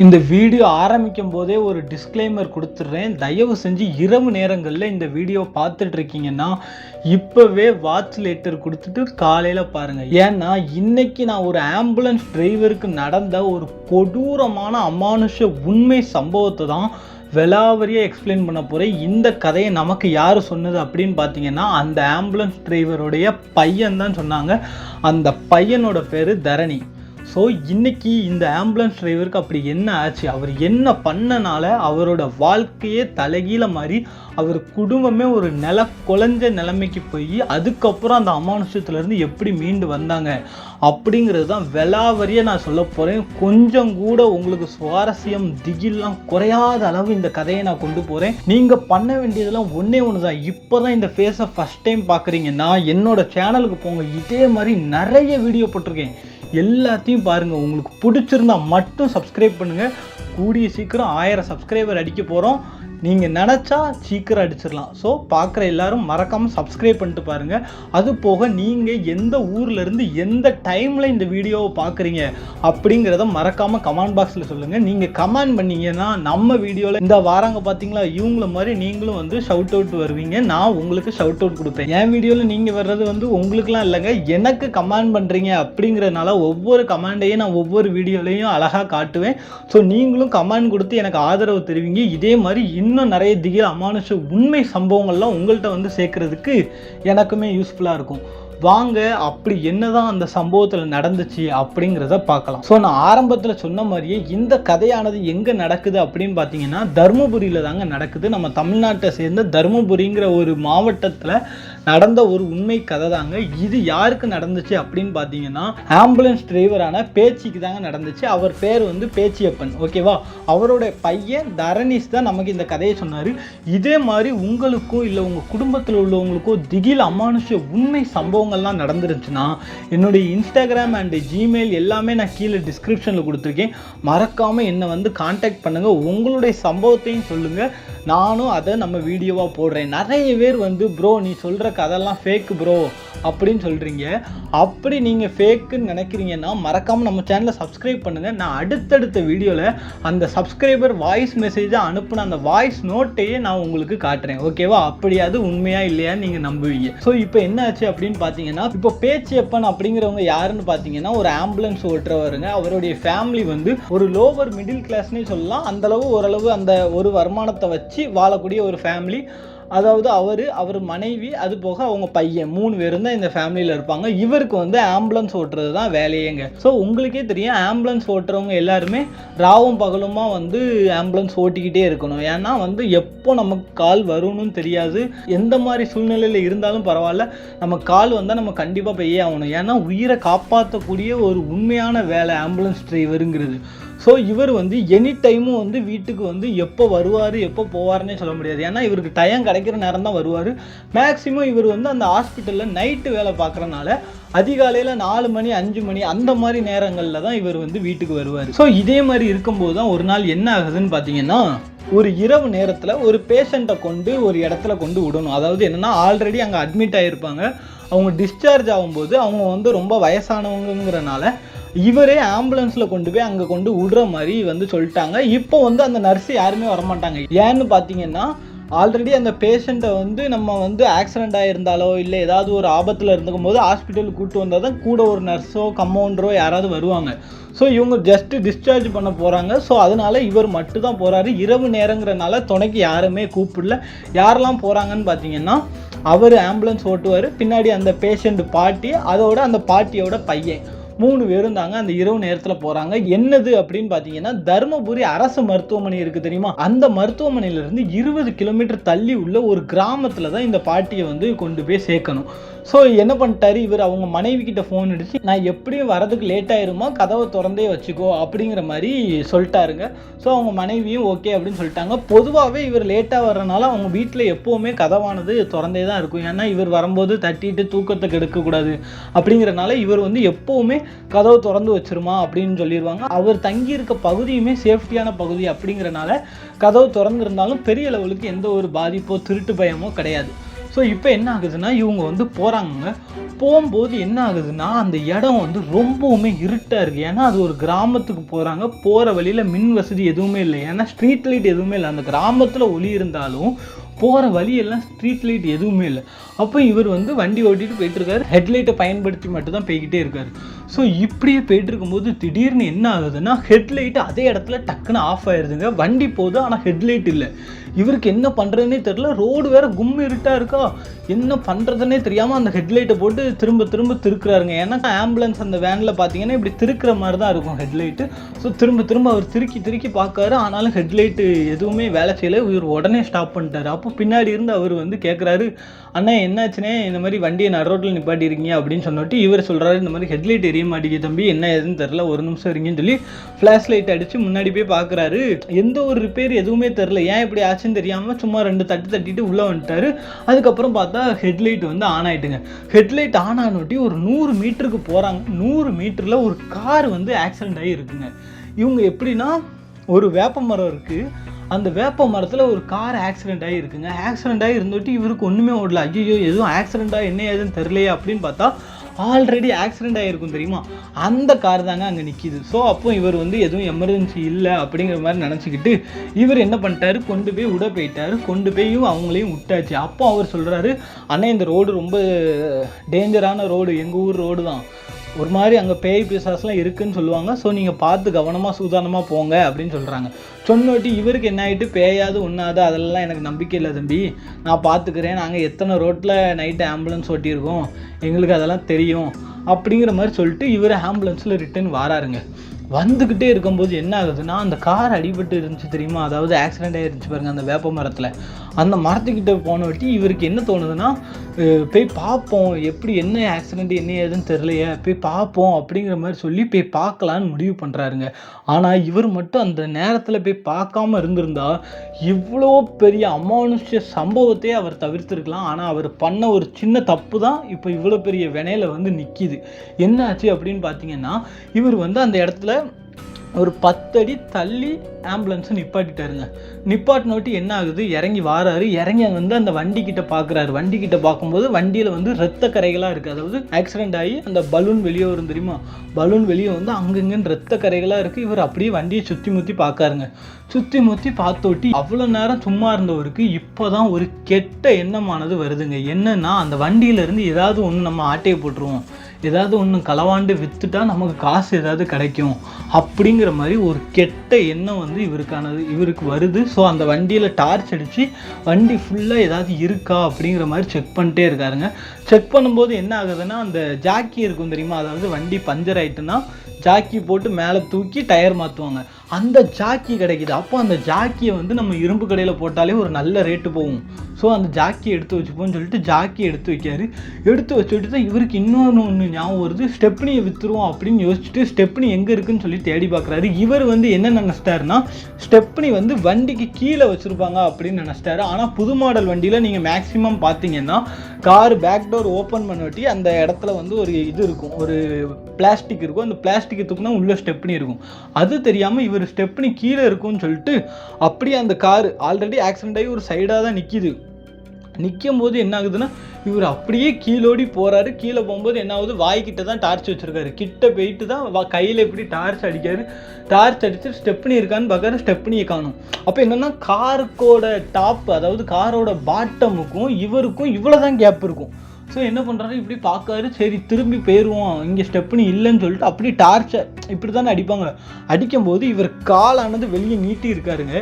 இந்த வீடியோ ஆரம்பிக்கும் போதே ஒரு டிஸ்க்ளைமர் கொடுத்துட்றேன். தயவு செஞ்சு இரவு நேரங்களில் இந்த வீடியோ பார்த்துட்டு இருக்கீங்கன்னா இப்போவே வாட்ச் லேட்டர் கொடுத்துட்டு காலையில் பாருங்கள். ஏன்னா இன்னைக்கு நான் ஒரு ஆம்புலன்ஸ் டிரைவருக்கு நடந்த ஒரு கொடூரமான அமானுஷ உண்மை சம்பவத்தை தான் வெலாவரியாக எக்ஸ்பிளைன் பண்ண போகிறேன். இந்த கதையை நமக்கு யார் சொன்னது அப்படின்னு பார்த்தீங்கன்னா அந்த ஆம்புலன்ஸ் டிரைவருடைய பையன் தான் சொன்னாங்க. அந்த பையனோட பேர் தரணி. ஸோ இன்றைக்கி இந்த ஆம்புலன்ஸ் டிரைவருக்கு அப்படி என்ன ஆச்சு, அவர் என்ன பண்ணனால அவரோட வாழ்க்கையே தலைகீழ மாதிரி அவர் குடும்பமே ஒரு குலைஞ்ச நிலைமைக்கு போய் அதுக்கப்புறம் அந்த அமானுஷத்துலேருந்து எப்படி மீண்டு வந்தாங்க அப்படிங்கிறது தான் வெலாவரியாக நான் சொல்ல போகிறேன். கொஞ்சம் கூட உங்களுக்கு சுவாரஸ்யம் திகில்லாம் குறையாத அளவு இந்த கதையை நான் கொண்டு போகிறேன். நீங்கள் பண்ண வேண்டியதெல்லாம் ஒன்றே ஒன்று தான். இப்போ தான் இந்த ஃபேஸை ஃபஸ்ட் டைம் பார்க்குறீங்கன்னா என்னோட சேனலுக்கு போங்க. இதே மாதிரி நிறைய வீடியோ போட்டிருக்கேன், எல்லாத்தையும் பாருங்கள். உங்களுக்கு பிடிச்சிருந்தா மட்டும் சப்ஸ்கிரைப் பண்ணுங்கள். கூடிய சீக்கிரம் 1000 சப்ஸ்கிரைபர் அடிக்க போகிறோம். நீங்கள் நினச்சா சீக்கிரம் அடிச்சிடலாம். ஸோ பார்க்குற எல்லோரும் மறக்காமல் சப்ஸ்கிரைப் பண்ணிட்டு பாருங்கள். அது போக நீங்கள் எந்த ஊர்லேருந்து எந்த டைமில் இந்த வீடியோவை பார்க்குறீங்க அப்படிங்கிறத மறக்காமல் கமெண்ட் பாக்ஸில் சொல்லுங்கள். நீங்கள் கமெண்ட் பண்ணிங்கன்னா நம்ம வீடியோவில் இந்த வாராங்க பார்த்தீங்களா இவங்கள மாதிரி நீங்களும் வந்து ஷவுட் அவுட் வருவீங்க. நான் உங்களுக்கு ஷவுட் அவுட் கொடுப்பேன். என் வீடியோவில் நீங்கள் வர்றது வந்து உங்களுக்குலாம் இல்லைங்க, எனக்கு கமெண்ட் பண்ணுறீங்க அப்படிங்கிறதுனால ஒவ்வொரு கமெண்டையும் நான் ஒவ்வொரு வீடியோலையும் அழகாக காட்டுவேன். ஸோ நீங்களும் கமெண்ட் கொடுத்து எனக்கு ஆதரவு தெரிவிங்க. இதே மாதிரி இன்னும் நிறைய திகில் அமானுஷ உண்மை சம்பவங்கள்லாம் உங்கள்கிட்ட வந்து சேர்க்கறதுக்கு எனக்குமே யூஸ்ஃபுல்லாக இருக்கும். வாங்க அப்படி என்னதான் அந்த சம்பவத்தில் நடந்துச்சு அப்படிங்கிறத பார்க்கலாம். ஸோ நான் ஆரம்பத்தில் சொன்ன மாதிரியே இந்த கதையானது எங்கே நடக்குது அப்படின்னு பார்த்தீங்கன்னா தருமபுரியில் தாங்க நடக்குது. நம்ம தமிழ்நாட்டை சேர்ந்த தருமபுரிங்கிற ஒரு மாவட்டத்தில் நடந்த ஒரு உண்மை கதை தாங்க. இது யாருக்கு நடந்துச்சு அப்படின்னு பார்த்தீங்கன்னா ஆம்புலன்ஸ் டிரைவரான பேச்சிக்கு தாங்க நடந்துச்சு. அவர் பேர் வந்து பேச்சியப்பன், ஓகேவா? அவரோட பையன் தரணீஷ் தான் நமக்கு இந்த கதையை சொன்னார். இதே மாதிரி உங்களுக்கோ இல்லை உங்கள் குடும்பத்தில் உள்ளவங்களுக்கோ திகில் அமானுஷ உண்மை சம்பவங்கள்லாம் நடந்துருச்சுன்னா என்னுடைய இன்ஸ்டாகிராம் அண்ட் ஜிமெயில் எல்லாமே நான் கீழே டிஸ்கிரிப்ஷனில் கொடுத்துருக்கேன். மறக்காமல் என்னை வந்து கான்டாக்ட் பண்ணுங்கள். உங்களுடைய சம்பவத்தையும் சொல்லுங்கள், நானும் அதை நம்ம வீடியோவாக போடுறேன். நிறைய பேர் வந்து ப்ரோ நீ சொல்கிற கதெல்லாம் ஃபேக்கு ப்ரோ அப்படின்னு சொல்கிறீங்க. அப்படி நீங்கள் ஃபேக்குன்னு நினைக்கிறீங்கன்னா மறக்காமல் நம்ம சேனலை சப்ஸ்கிரைப் பண்ணுங்கள். நான் அடுத்தடுத்த வீடியோவில் அந்த சப்ஸ்கிரைபர் வாய்ஸ் மெசேஜை அனுப்புன அந்த வாய்ஸ் நோட்டையே நான் உங்களுக்கு காட்டுறேன், ஓகேவா? அப்படியாவது உண்மையா இல்லையான்னு நீங்கள் நம்புவீங்க. ஸோ இப்போ என்ன ஆச்சு அப்படின்னு பார்த்தீங்கன்னா, இப்போ பேச்சியப்பன் அப்படிங்கிறவங்க யாருன்னு பார்த்தீங்கன்னா ஒரு ஆம்புலன்ஸ் ஓட்டுறவருங்க. அவருடைய ஃபேமிலி வந்து ஒரு லோவர் மிடில் கிளாஸ்னே சொல்லலாம். அந்தளவு ஓரளவு அந்த ஒரு வருமானத்தை வச்சு வாழக்கூடிய ஒரு ஃபேமிலி. அதாவது அவர் மனைவி அது போக அவங்க பையன் 3 பேரும் தான் இந்த ஃபேமிலியில் இருப்பாங்க. இவருக்கு வந்து ஆம்புலன்ஸ் ஓட்டுறது தான் வேலையேங்க. ஸோ உங்களுக்கே தெரியும் ஆம்புலன்ஸ் ஓட்டுறவங்க எல்லாருமே ராவும் பகலுமா வந்து ஆம்புலன்ஸ் ஓட்டிக்கிட்டே இருக்கணும். ஏன்னா வந்து எப்போ நமக்கு கால் வரும்னு தெரியாது. எந்த மாதிரி சூழ்நிலையில் இருந்தாலும் பரவாயில்ல, நம்ம கால் வந்தால் நம்ம கண்டிப்பாக போயே ஆகணும். ஏன்னா உயிரை காப்பாற்றக்கூடிய ஒரு உண்மையான வேலை ஆம்புலன்ஸ் டிரைவருங்கிறது. ஸோ இவர் வந்து எனி டைமும் வந்து வீட்டுக்கு வந்து எப்போ வருவார் எப்போ போவார்னே சொல்ல முடியாது. ஏன்னா இவருக்கு டைம் கிடைக்கிற நேரம் தான் வருவார். மேக்ஸிமம் இவர் வந்து அந்த ஹாஸ்பிட்டலில் நைட்டு வேலை பார்க்குறனால அதிகாலையில் 4 மணி 5 மணி அந்த மாதிரி நேரங்களில் தான் இவர் வந்து வீட்டுக்கு வருவார். ஸோ இதே மாதிரி இருக்கும்போது தான் ஒரு நாள் என்ன ஆகுதுன்னு பார்த்தீங்கன்னா, ஒரு இரவு நேரத்தில் ஒரு பேஷண்ட்டை கொண்டு ஒரு இடத்துல கொண்டு விடணும். அதாவது என்னென்னா ஆல்ரெடி அங்கே அட்மிட் ஆகியிருப்பாங்க. அவங்க டிஸ்சார்ஜ் ஆகும்போது அவங்க வந்து ரொம்ப வயசானவங்கிறனால இவரே ஆம்புலன்ஸில் கொண்டு போய் அங்கே கொண்டு விடுற மாதிரி வந்து சொல்லிட்டாங்க. இப்போ வந்து அந்த நர்ஸு யாருமே வரமாட்டாங்க. ஏன்னு பார்த்தீங்கன்னா ஆல்ரெடி அந்த பேஷண்ட்டை வந்து நம்ம வந்து ஆக்சிடெண்ட் ஆகிருந்தாலோ இல்லை ஏதாவது ஒரு ஆபத்தில் இருந்துக்கும் போது ஹாஸ்பிட்டலுக்கு கூப்பிட்டு வந்தால் தான் கூட ஒரு நர்ஸோ கம்பவுண்டரோ யாராவது வருவாங்க. ஸோ இவங்க ஜஸ்ட்டு டிஸ்சார்ஜ் பண்ண போகிறாங்க. ஸோ அதனால் இவர் மட்டும் தான் போகிறாரு. இரவு நேரங்கிறனால துணைக்கு யாருமே கூப்பிடல. யாரெல்லாம் போகிறாங்கன்னு பார்த்தீங்கன்னா அவர் ஆம்புலன்ஸ் ஓட்டுவார், பின்னாடி அந்த பேஷண்ட் பாட்டி, அதோட அந்த பாட்டியோட பையன் 3 பேரும் தாங்க அந்த இரவு நேரத்தில் போகிறாங்க. என்னது அப்படின்னு பார்த்தீங்கன்னா தருமபுரி அரசு மருத்துவமனை இருக்குது தெரியுமா, அந்த மருத்துவமனையிலேருந்து 20 கிலோமீட்டர் தள்ளி உள்ள ஒரு கிராமத்தில் தான் இந்த பாட்டியை வந்து கொண்டு போய் சேர்க்கணும். ஸோ என்ன பண்ணிட்டாரு இவர், அவங்க மனைவி கிட்ட ஃபோன் அடிச்சு நான் எப்படியும் வரதுக்கு லேட் ஆயிருமா, கதவை திறந்தே வச்சுக்கோ அப்படிங்கிற மாதிரி சொல்லிட்டாருங்க. ஸோ அவங்க மனைவியும் ஓகே அப்படின்னு சொல்லிட்டாங்க. பொதுவாகவே இவர் லேட்டாக வர்றதுனால அவங்க வீட்டில் எப்போவுமே கதவானது திறந்தே தான் இருக்கும். ஏன்னா இவர் வரும்போது தட்டிட்டு தூக்கத்தை கெடுக்கக்கூடாது அப்படிங்கிறனால இவர் வந்து எப்போவுமே கதவு திறந்து வச்சிருமா அப்படின்னு சொல்லிடுவாங்க. அவர் தங்கியிருக்க பகுதியுமே சேஃப்டியான பகுதி அப்படிங்கிறனால கதவு திறந்துருந்தாலும் பெரிய லெவலுக்கு எந்த ஒரு பாதிப்போ திருட்டு பயமோ கிடையாது. ஸோ இப்போ என்ன ஆகுதுன்னா இவங்க வந்து போகிறாங்க. போகும்போது என்ன ஆகுதுன்னா அந்த இடம் வந்து ரொம்பவுமே இருட்டாக இருக்குது. ஏன்னா அது ஒரு கிராமத்துக்கு போகிறாங்க, போகிற வழியில் மின் வசதி எதுவுமே இல்லை. ஏன்னா ஸ்ட்ரீட் லைட் எதுவுமே இல்லை. அந்த கிராமத்தில் ஒளி இருந்தாலும் போகிற வழியெல்லாம் ஸ்ட்ரீட் லைட் எதுவுமே இல்லை. அப்போ இவர் வந்து வண்டி ஓட்டிகிட்டு போயிட்டுருக்காரு, ஹெட்லைட்டை பயன்படுத்தி மட்டும் தான் போய்கிட்டே இருக்காரு. ஸோ இப்படியே போயிட்டு இருக்கும்போது திடீர்னு என்ன ஆகுதுன்னா ஹெட்லைட்டு அதே இடத்துல டக்குன்னு ஆஃப் ஆயிடுதுங்க. வண்டி போகுது, ஆனால் ஹெட்லைட் இல்லை. இவருக்கு என்ன பண்ணுறதுனே தெரில. ரோடு வேறு கும் இருட்டாக இருக்கா, என்ன பண்ணுறதுனே தெரியாமல் அந்த ஹெட்லைட்டை போட்டு திரும்ப திரும்ப திருக்குறாருங்க. ஏன்னா ஆம்புலன்ஸ் அந்த வேனில் பார்த்தீங்கன்னா இப்படி திருக்கிற மாதிரி தான் இருக்கும் ஹெட்லைட்டு. ஸோ திரும்ப திரும்ப அவர் திருக்கி பார்க்காரு, ஆனாலும் ஹெட்லைட்டு எதுவுமே வேலை செய்யலை. இவர் உடனே ஸ்டாப் பண்ணிட்டார். அப்போ பின்னாடி இருந்து அவர் வந்து கேட்குறாரு, அண்ணா என்னாச்சுனே இந்த மாதிரி வண்டியை நடு ரோட்டில் நிப்பாட்டிருக்கீங்க அப்படின்னு சொன்னோட்டி இவர் சொல்கிறாரு, இந்த மாதிரி ஹெட்லைட் எரிய மாட்டேங்குது தம்பி, என்ன ஏதுன்னு தெரில, ஒரு நிமிஷம் இருங்கன்னு சொல்லி ஃப்ளாஷ் லைட் அடித்து முன்னாடி போய் பார்க்குறாரு. எந்த ஒரு ரிப்பேர் எதுவுமே தெரில. ஏன் இப்படி ஆச்சுன்னு தெரியாமல் சும்மா 2 தட்டு தட்டிட்டு உள்ளே வந்துட்டார். அதுக்கப்புறம் பார்த்தா ஹெட்லைட் வந்து ஆன் ஆகிட்டுங்க. ஹெட்லைட் ஆன் ஆனோட்டி ஒரு 100 மீட்டருக்கு போகிறாங்க. 100 மீட்டரில் ஒரு கார் வந்து ஆக்சிடென்ட் ஆகி இருக்குங்க. இவங்க எப்படின்னா, ஒரு வேப்ப மரம் இருக்குது, அந்த வேப்ப மரத்தில் ஒரு கார் ஆக்சிடென்ட் ஆகி இருக்குங்க. ஆக்சிடென்ட் ஆகி இருந்துட்டு இவருக்கு ஒன்றுமே ஓடல. ஐயோ எதுவும் ஆக்சிடெண்ட்டாக என்ன ஏதுன்னு தெரியலையே அப்படின்னு பார்த்தா ஆல்ரெடி ஆக்சிடென்ட் ஆகிருக்கும் தெரியுமா, அந்த கார் தாங்க அங்கே நிற்கிது. ஸோ அப்போ இவர் வந்து எதுவும் எமர்ஜென்சி இல்லை அப்படிங்கிற மாதிரி நினச்சிக்கிட்டு இவர் என்ன பண்ணிட்டாரு, கொண்டு போய் விட போயிட்டார். கொண்டு போய் அவங்களையும் விட்டாச்சு. அப்போ அவர் சொல்கிறாரு, அண்ணே இந்த ரோடு ரொம்ப டேஞ்சரான ரோடு, எங்கள் ஊர் ரோடு தான், ஒரு மாதிரி அங்கே பேய் பிசாஸ்லாம் இருக்குதுன்னு சொல்லுவாங்க, ஸோ நீங்கள் பார்த்து கவனமாக சூதானமாக போங்க அப்படின்னு சொல்கிறாங்க. சொன்னோட்டி இவருக்கு என்ன ஆகிட்டு, பேயாது ஒன்றாது அதெல்லாம் எனக்கு நம்பிக்கை இல்லை தம்பி, நான் பார்த்துக்கிறேன், நாங்கள் எத்தனை ரோட்டில் நைட்டு ஆம்புலன்ஸ் ஓட்டியிருக்கோம், எங்களுக்கு அதெல்லாம் தெரியும் அப்படிங்கிற மாதிரி சொல்லிட்டு இவர் ஆம்புலன்ஸில் ரிட்டன் வராருங்க. வந்துக்கிட்டே இருக்கும்போது என்ன ஆகுதுன்னா, அந்த கார் அடிபட்டு இருந்துச்சு தெரியுமா, அதாவது ஆக்சிடென்ட் ஆகிருந்துச்சு பாருங்கள் அந்த வேப்ப மரத்தில். அந்த மரத்துக்கிட்ட போனவட்டி இவருக்கு என்ன தோணுதுன்னா, போய் பார்ப்போம், எப்படி என்ன ஆக்சிடெண்ட் என்ன ஏதுன்னு தெரியலையே, போய் பார்ப்போம் அப்படிங்கிற மாதிரி சொல்லி போய் பார்க்கலான்னு முடிவு பண்ணுறாருங்க. ஆனால் இவர் மட்டும் அந்த நேரத்தில் போய் பார்க்காம இருந்திருந்தா இவ்வளோ பெரிய அமானுஷ்ய சம்பவத்தையே அவர் தவிர்த்துருக்கலாம். ஆனால் அவர் பண்ண ஒரு சின்ன தப்பு தான் இப்போ இவ்வளோ பெரிய வினையில் வந்து நிற்கிது. என்ன ஆச்சு அப்படின்னு பார்த்தீங்கன்னா, இவர் வந்து அந்த இடத்துல ஒரு 10 அடி தள்ளி ஆம்புலன்ஸை நிப்பாட்டிட்டாருங்க. நிப்பாட்டினோட்டி என்ன ஆகுது, இறங்கி வாராரு. இறங்கி வந்து அந்த வண்டிக்கிட்ட பார்க்குறாரு. வண்டிக்கிட்ட பார்க்கும்போது வண்டியில் வந்து ரத்த கரைகளாக இருக்குது. அதாவது ஆக்சிடென்ட் ஆகி அந்த பலூன் வெளியே வரும் தெரியுமா, பலூன் வெளியே வந்து அங்கங்கன்னு ரத்த கரைகளாக இருக்குது. இவர் அப்படியே வண்டியை சுற்றி முற்றி பார்க்காருங்க. சுற்றி முற்றி பார்த்தோட்டி அவ்வளோ நேரம் சும்மா இருந்தவருக்கு இப்போ தான் ஒரு கெட்ட எண்ணமானது வருதுங்க. என்னன்னா, அந்த வண்டியிலேருந்து ஏதாவது ஒன்று நம்ம ஆட்டையை போட்டுருவோம், ஏதாவது ஒன்று களவாண்டு விற்றுட்டா நமக்கு காசு ஏதாவது கிடைக்கும் அப்படிங்கிற மாதிரி ஒரு கெட்ட எண்ணம் வந்து இவருக்கு வருது. ஸோ அந்த வண்டியில் டார்ச் அடித்து வண்டி ஃபுல்லாக ஏதாவது இருக்கா அப்படிங்கிற மாதிரி செக் பண்ணிட்டே இருக்காருங்க. செக் பண்ணும்போது என்ன ஆகுதுன்னா, அந்த ஜாக்கி இருக்கும் தெரியுமா, அதாவது வண்டி பஞ்சர் ஆகிட்டுன்னா ஜாக்கி போட்டு மேலே தூக்கி டயர் மாற்றுவாங்க, அந்த ஜாக்கி கிடைக்கிது. அப்போ அந்த ஜாக்கியை வந்து நம்ம இரும்பு கடையில் போட்டாலே ஒரு நல்ல ரேட்டு போகும். ஸோ அந்த ஜாக்கியை எடுத்து வச்சுப்போம்னு சொல்லிட்டு ஜாக்கியை எடுத்து வைக்காரு. எடுத்து வச்சுட்டு தான் இவருக்கு இன்னொன்று ஞாபகம் வருது, ஸ்டெப்னியை விற்றுருவோம் அப்படின்னு யோசிச்சுட்டு ஸ்டெப்னி எங்கே இருக்குன்னு சொல்லி தேடி பார்க்குறாரு. இவர் வந்து என்ன நினச்சிட்டாருன்னா, ஸ்டெப்னி வந்து வண்டிக்கு கீழே வச்சுருப்பாங்க அப்படின்னு நினச்சிட்டாரு. ஆனால் புது மாடல் வண்டியில் நீங்கள் மேக்ஸிமம் பார்த்தீங்கன்னா கார் பேக் டோர் ஓப்பன் பண்ணி அந்த இடத்துல வந்து ஒரு இது இருக்கும், ஒரு பிளாஸ்டிக் இருக்கும். அந்த பிளாஸ்டிக்கை தூக்குனா உள்ள ஸ்டெப்னி இருக்கும். அது தெரியாமல் இவர் ஸ்டெப்னி கீழே இருக்கும்னு சொல்லிட்டு அப்படியே அந்த கார் ஆல்ரெடி ஆக்சிடென்ட் ஆகி ஒரு சைடாக தான் நிற்கிது. நிற்கும் போது என்ன ஆகுதுன்னா, இவர் அப்படியே கீழோடி போகிறாரு. கீழே போகும்போது என்ன ஆகுது, வாய்க்கிட்ட தான் டார்ச் வச்சுருக்காரு. கிட்ட போயிட்டு தான் கையில் எப்படி டார்ச் அடிக்காரு. டார்ச் அடித்து ஸ்டெப்னி இருக்கான்னு பார்க்குறாரு, ஸ்டெப்னியை காணும். அப்போ என்னென்னா, காருக்கோட டாப், அதாவது காரோட பாட்டமுக்கும் இவருக்கும் இவ்வளோ தான் கேப் இருக்கும். ஸோ என்ன பண்ணுறாரு, இப்படி பார்க்காரு, சரி திரும்பி போயிடுவோம், இங்கே ஸ்டெப்னி இல்லைன்னு சொல்லிட்டு அப்படி டார்ச்சை இப்படி தானே அடிப்பாங்க. அடிக்கும்போது இவர் காலானது வெளியே நீட்டி இருக்காருங்க.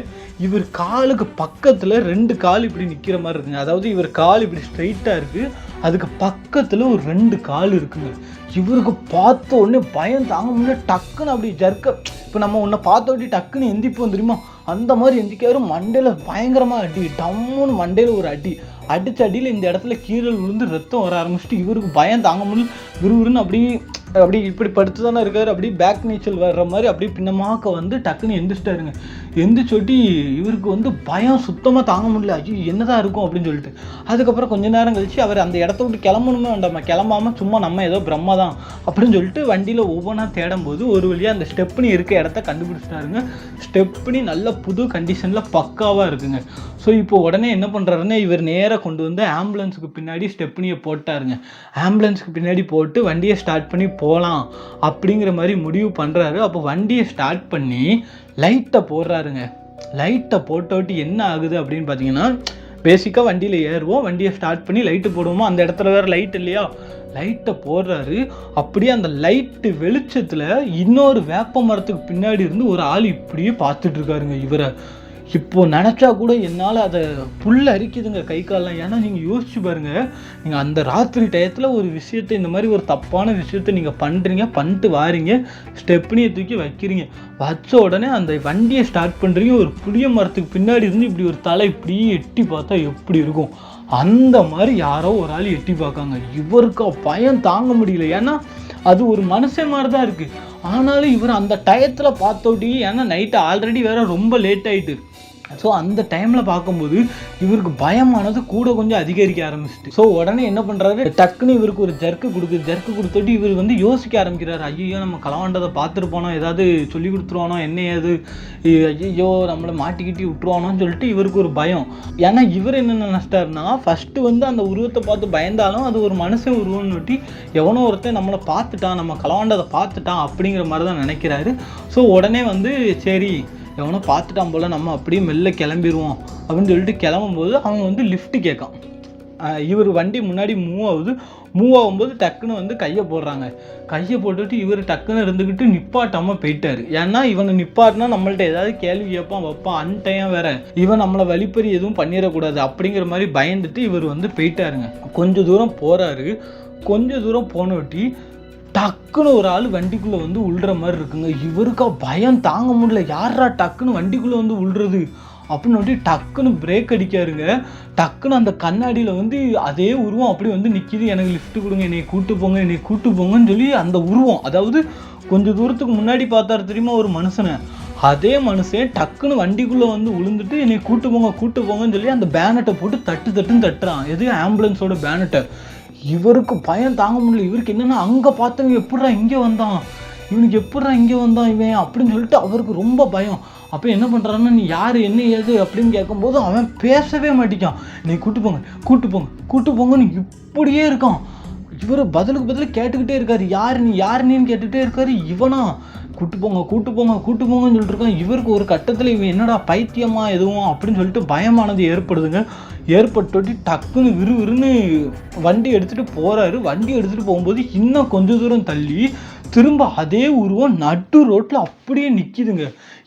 இவர் காலுக்கு பக்கத்தில் 2 கால் இப்படி நிற்கிற மாதிரி இருக்குங்க. அதாவது இவர் கால் இப்படி ஸ்ட்ரைட்டாக இருக்குது, அதுக்கு பக்கத்தில் ஒரு 2 கால் இருக்குங்க. இவருக்கு பார்த்த உடனே பயம் தாங்க முடியல. டக்குன்னு அப்படி ஜர்க்க, இப்போ நம்ம உன்னை பார்த்த உடனே டக்குன்னு எந்திப்போம் தெரியுமா, அந்த மாதிரி எந்திக்காரு. மண்டையில் பயங்கரமாக அடி, டம்முன்னு மண்டையில் ஒரு அடி அடித்த அடியில் இந்த இடத்துல கீழல் விழுந்து ரத்தம் வர ஆரம்பிச்சுட்டு இவருக்கு பயம் தாங்க முடியல. விறுவிறுன்னு அப்படியே அப்படி இப்படி படுத்து தானே இருக்காரு. அப்படி பேக் நீச்சல் வர்ற மாதிரி அப்படி பின்னமாக்க வந்து டக்குன்னு எந்திரிச்சிட்டாருங்க. எந்திரிச்சொட்டி இவருக்கு வந்து பயம் சுத்தமாக தாங்க முடியல. ஐயோ என்னதான் இருக்கும் அப்படின்னு சொல்லிட்டு அதுக்கப்புறம் கொஞ்ச நேரம் கழிச்சு அவர் அந்த இடத்த விட்டு கிளம்பணுமே வேண்டாமா, கிளம்பாமல் சும்மா நம்ம ஏதோ பிரம்ம தான் அப்படின்னு சொல்லிட்டு வண்டியில் ஒவ்வொன்றா தேடும் போது ஒரு வழியாக அந்த ஸ்டெப்னி இருக்க இடத்த கண்டுபிடிச்சிட்டாருங்க. ஸ்டெப்னி நல்ல புது கண்டிஷனில் பக்காவாக இருக்குங்க. ஸோ இப்போ உடனே என்ன பண்ணுறாருன்னா இவர் நேராக கொண்டு வந்து ஆம்புலன்ஸுக்கு பின்னாடி ஸ்டெப்னியை போட்டாருங்க. ஆம்புலன்ஸுக்கு பின்னாடி போட்டு வண்டியை ஸ்டார்ட் பண்ணி போகலாம் அப்படிங்கிற மாதிரி முடிவு பண்ணுறாரு. அப்போ வண்டியை ஸ்டார்ட் பண்ணி லைட்டை போடுறாருங்க. லைட்டை போட்டோட்டு என்ன ஆகுது அப்படின்னு பார்த்தீங்கன்னா, பேசிக்காக வண்டியில் ஏறுவோம், வண்டியை ஸ்டார்ட் பண்ணி லைட்டு போடுவோமோ, அந்த இடத்துல வேறு லைட் இல்லையா, லைட்டை போடுறாரு. அப்படியே அந்த லைட்டு வெளிச்சத்தில் இன்னொரு வேப்ப மரத்துக்கு பின்னாடி இருந்து ஒரு ஆள் இப்படியே பார்த்துட்டு இருக்காருங்க இவரை. இப்போ நினச்சா கூட என்னால் அதை புல் அரிக்குதுங்க கை காலெலாம். ஏன்னா நீங்கள் யோசிச்சு பாருங்கள், நீங்கள் அந்த ராத்திரி டயத்தில் ஒரு விஷயத்தை, இந்த மாதிரி ஒரு தப்பான விஷயத்தை நீங்கள் பண்ணுறீங்க, பண்ணிட்டு வாரீங்க, ஸ்டெப்னியை தூக்கி வைக்கிறீங்க, வச்ச உடனே அந்த வண்டியை ஸ்டார்ட் பண்ணுறீங்க, ஒரு புளிய மரத்துக்கு பின்னாடி இருந்து இப்படி ஒரு தலை இப்படி எட்டி பார்த்தா எப்படி இருக்கும், அந்த மாதிரி யாரோ ஒரு ஆள் எட்டி பார்க்காங்க. இவருக்கு பயம் தாங்க முடியல. ஏன்னா அது ஒரு மனுஷன் மாதிரி தான் இருக்குது. ஆனாலும் இவர் அந்த டயத்தில் பார்த்தோட்டி, ஏன்னா நைட்டு ஆல்ரெடி வேறு ரொம்ப லேட் ஆகிட்டு, ஸோ அந்த டைமில் பார்க்கும்போது இவருக்கு பயமானது கூட கொஞ்சம் அதிகரிக்க ஆரம்பிச்சிட்டு, ஸோ உடனே என்ன பண்ணுறாரு, டக்குன்னு இவருக்கு ஒரு ஜர்க்கு கொடுத்துட்டு இவர் வந்து யோசிக்க ஆரம்பிக்கிறாரு. ஐயோ நம்ம களவாண்டதை பார்த்துருப்போனோ, ஏதாவது சொல்லி கொடுத்துருவானோ, என்ன ஏது, ஐயோ நம்மளை மாட்டிக்கிட்டி விட்டுருவானோன்னு சொல்லிட்டு இவருக்கு ஒரு பயம். ஏன்னா இவர் என்ன நினச்சிட்டாருன்னா, ஃபஸ்ட்டு வந்து அந்த உருவத்தை பார்த்து பயந்தாலும் அது ஒரு மனுஷன் உருவம்னு ஒட்டி எவனோ ஒருத்தன் நம்மளை பார்த்துட்டான், நம்ம களவாண்டதை பார்த்துட்டான் அப்படிங்கிற மாதிரி தான் நினைக்கிறாரு. ஸோ உடனே வந்து சரி எவனோ பார்த்துட்டான் போல், நம்ம அப்படியே மெல்ல கிளம்பிடுவோம் அப்படின்னு சொல்லிட்டு கிளம்பும்போது அவங்க வந்து லிஃப்ட்டு கேட்கான். இவர் வண்டி முன்னாடி மூவ் ஆகும்போது டக்குன்னு வந்து கையை போடுறாங்க. கையை போட்டுட்டு இவர் டக்குன்னு இருந்துக்கிட்டு நிப்பாட்டாமல் போயிட்டார். ஏன்னா இவனை நிப்பாட்டினா நம்மள்ட்ட ஏதாவது கேள்வி கேட்பான் வைப்பான், அன்டைம் வேற, இவன் நம்மளை வழிப்பறி எதுவும் பண்ணிடக்கூடாது அப்படிங்கிற மாதிரி பயந்துட்டு இவர் வந்து போயிட்டாருங்க. கொஞ்சம் தூரம் போகிறாரு. கொஞ்சம் தூரம் போனோட்டி டக்குன்னு ஒரு ஆள் வண்டிக்குள்ளே வந்து உள்ற மாதிரி இருக்குங்க. இவருக்கா பயம் தாங்க முடியல. யாரா டக்குன்னு வண்டிக்குள்ளே வந்து உள்றது அப்படின்னு டக்குன்னு பிரேக் அடிக்காருங்க. டக்குன்னு அந்த கண்ணாடியில் வந்து அதே உருவம் அப்படி வந்து நிற்கிது. எனக்கு லிஃப்ட் கொடுங்க, என்னை கூட்டு போங்கன்னு சொல்லி அந்த உருவம், அதாவது கொஞ்சம் தூரத்துக்கு முன்னாடி பார்த்தாரு தெரியுமா ஒரு மனுஷனை, அதே மனுஷன் டக்குன்னு வண்டிக்குள்ளே வந்து உளுந்துட்டு என்னை கூட்டு போங்கன்னு சொல்லி அந்த பேனட்டை போட்டு தட்டுன்னு தட்டுறான். எது ஆம்புலன்ஸோட பேனட்டை. இவருக்கு பயம் தாங்க முடியல. இவருக்கு என்னென்னா, அங்கே பார்த்தவங்க எப்படிறா இங்கே வந்தான், இவன் அப்படின்னு சொல்லிட்டு அவருக்கு ரொம்ப பயம். அப்போ என்ன பண்ணுறான்னா, நீ யார் என்ன ஏது அப்படின்னு கேட்கும்போது அவன் பேசவே மாட்டிக்கான். நீ கூட்டு போங்கன்னு இப்படியே இருக்கான். இவர் பதிலுக்கு பதில் கேட்டுக்கிட்டே இருக்காரு. யாருன்னு கேட்டுகிட்டே இருக்காரு. இவனா கூட்டு போங்கன்னு சொல்லிட்டு இருக்கான். இவருக்கு ஒரு கட்டத்தில் இவன் என்னடா பைத்தியமா எதுவும் அப்படின்னு சொல்லிட்டு பயமானது ஏற்படுதுங்க. ஏற்பட்டு டக்குன்னு விறுவிறுன்னு வண்டி எடுத்துகிட்டு போகிறாரு. வண்டி எடுத்துகிட்டு போகும்போது இன்னும் கொஞ்சம் தூரம் தள்ளி திரும்ப அதே உருவம் நடு ரோட்டில் அப்படியே நிற்கிதுங்க.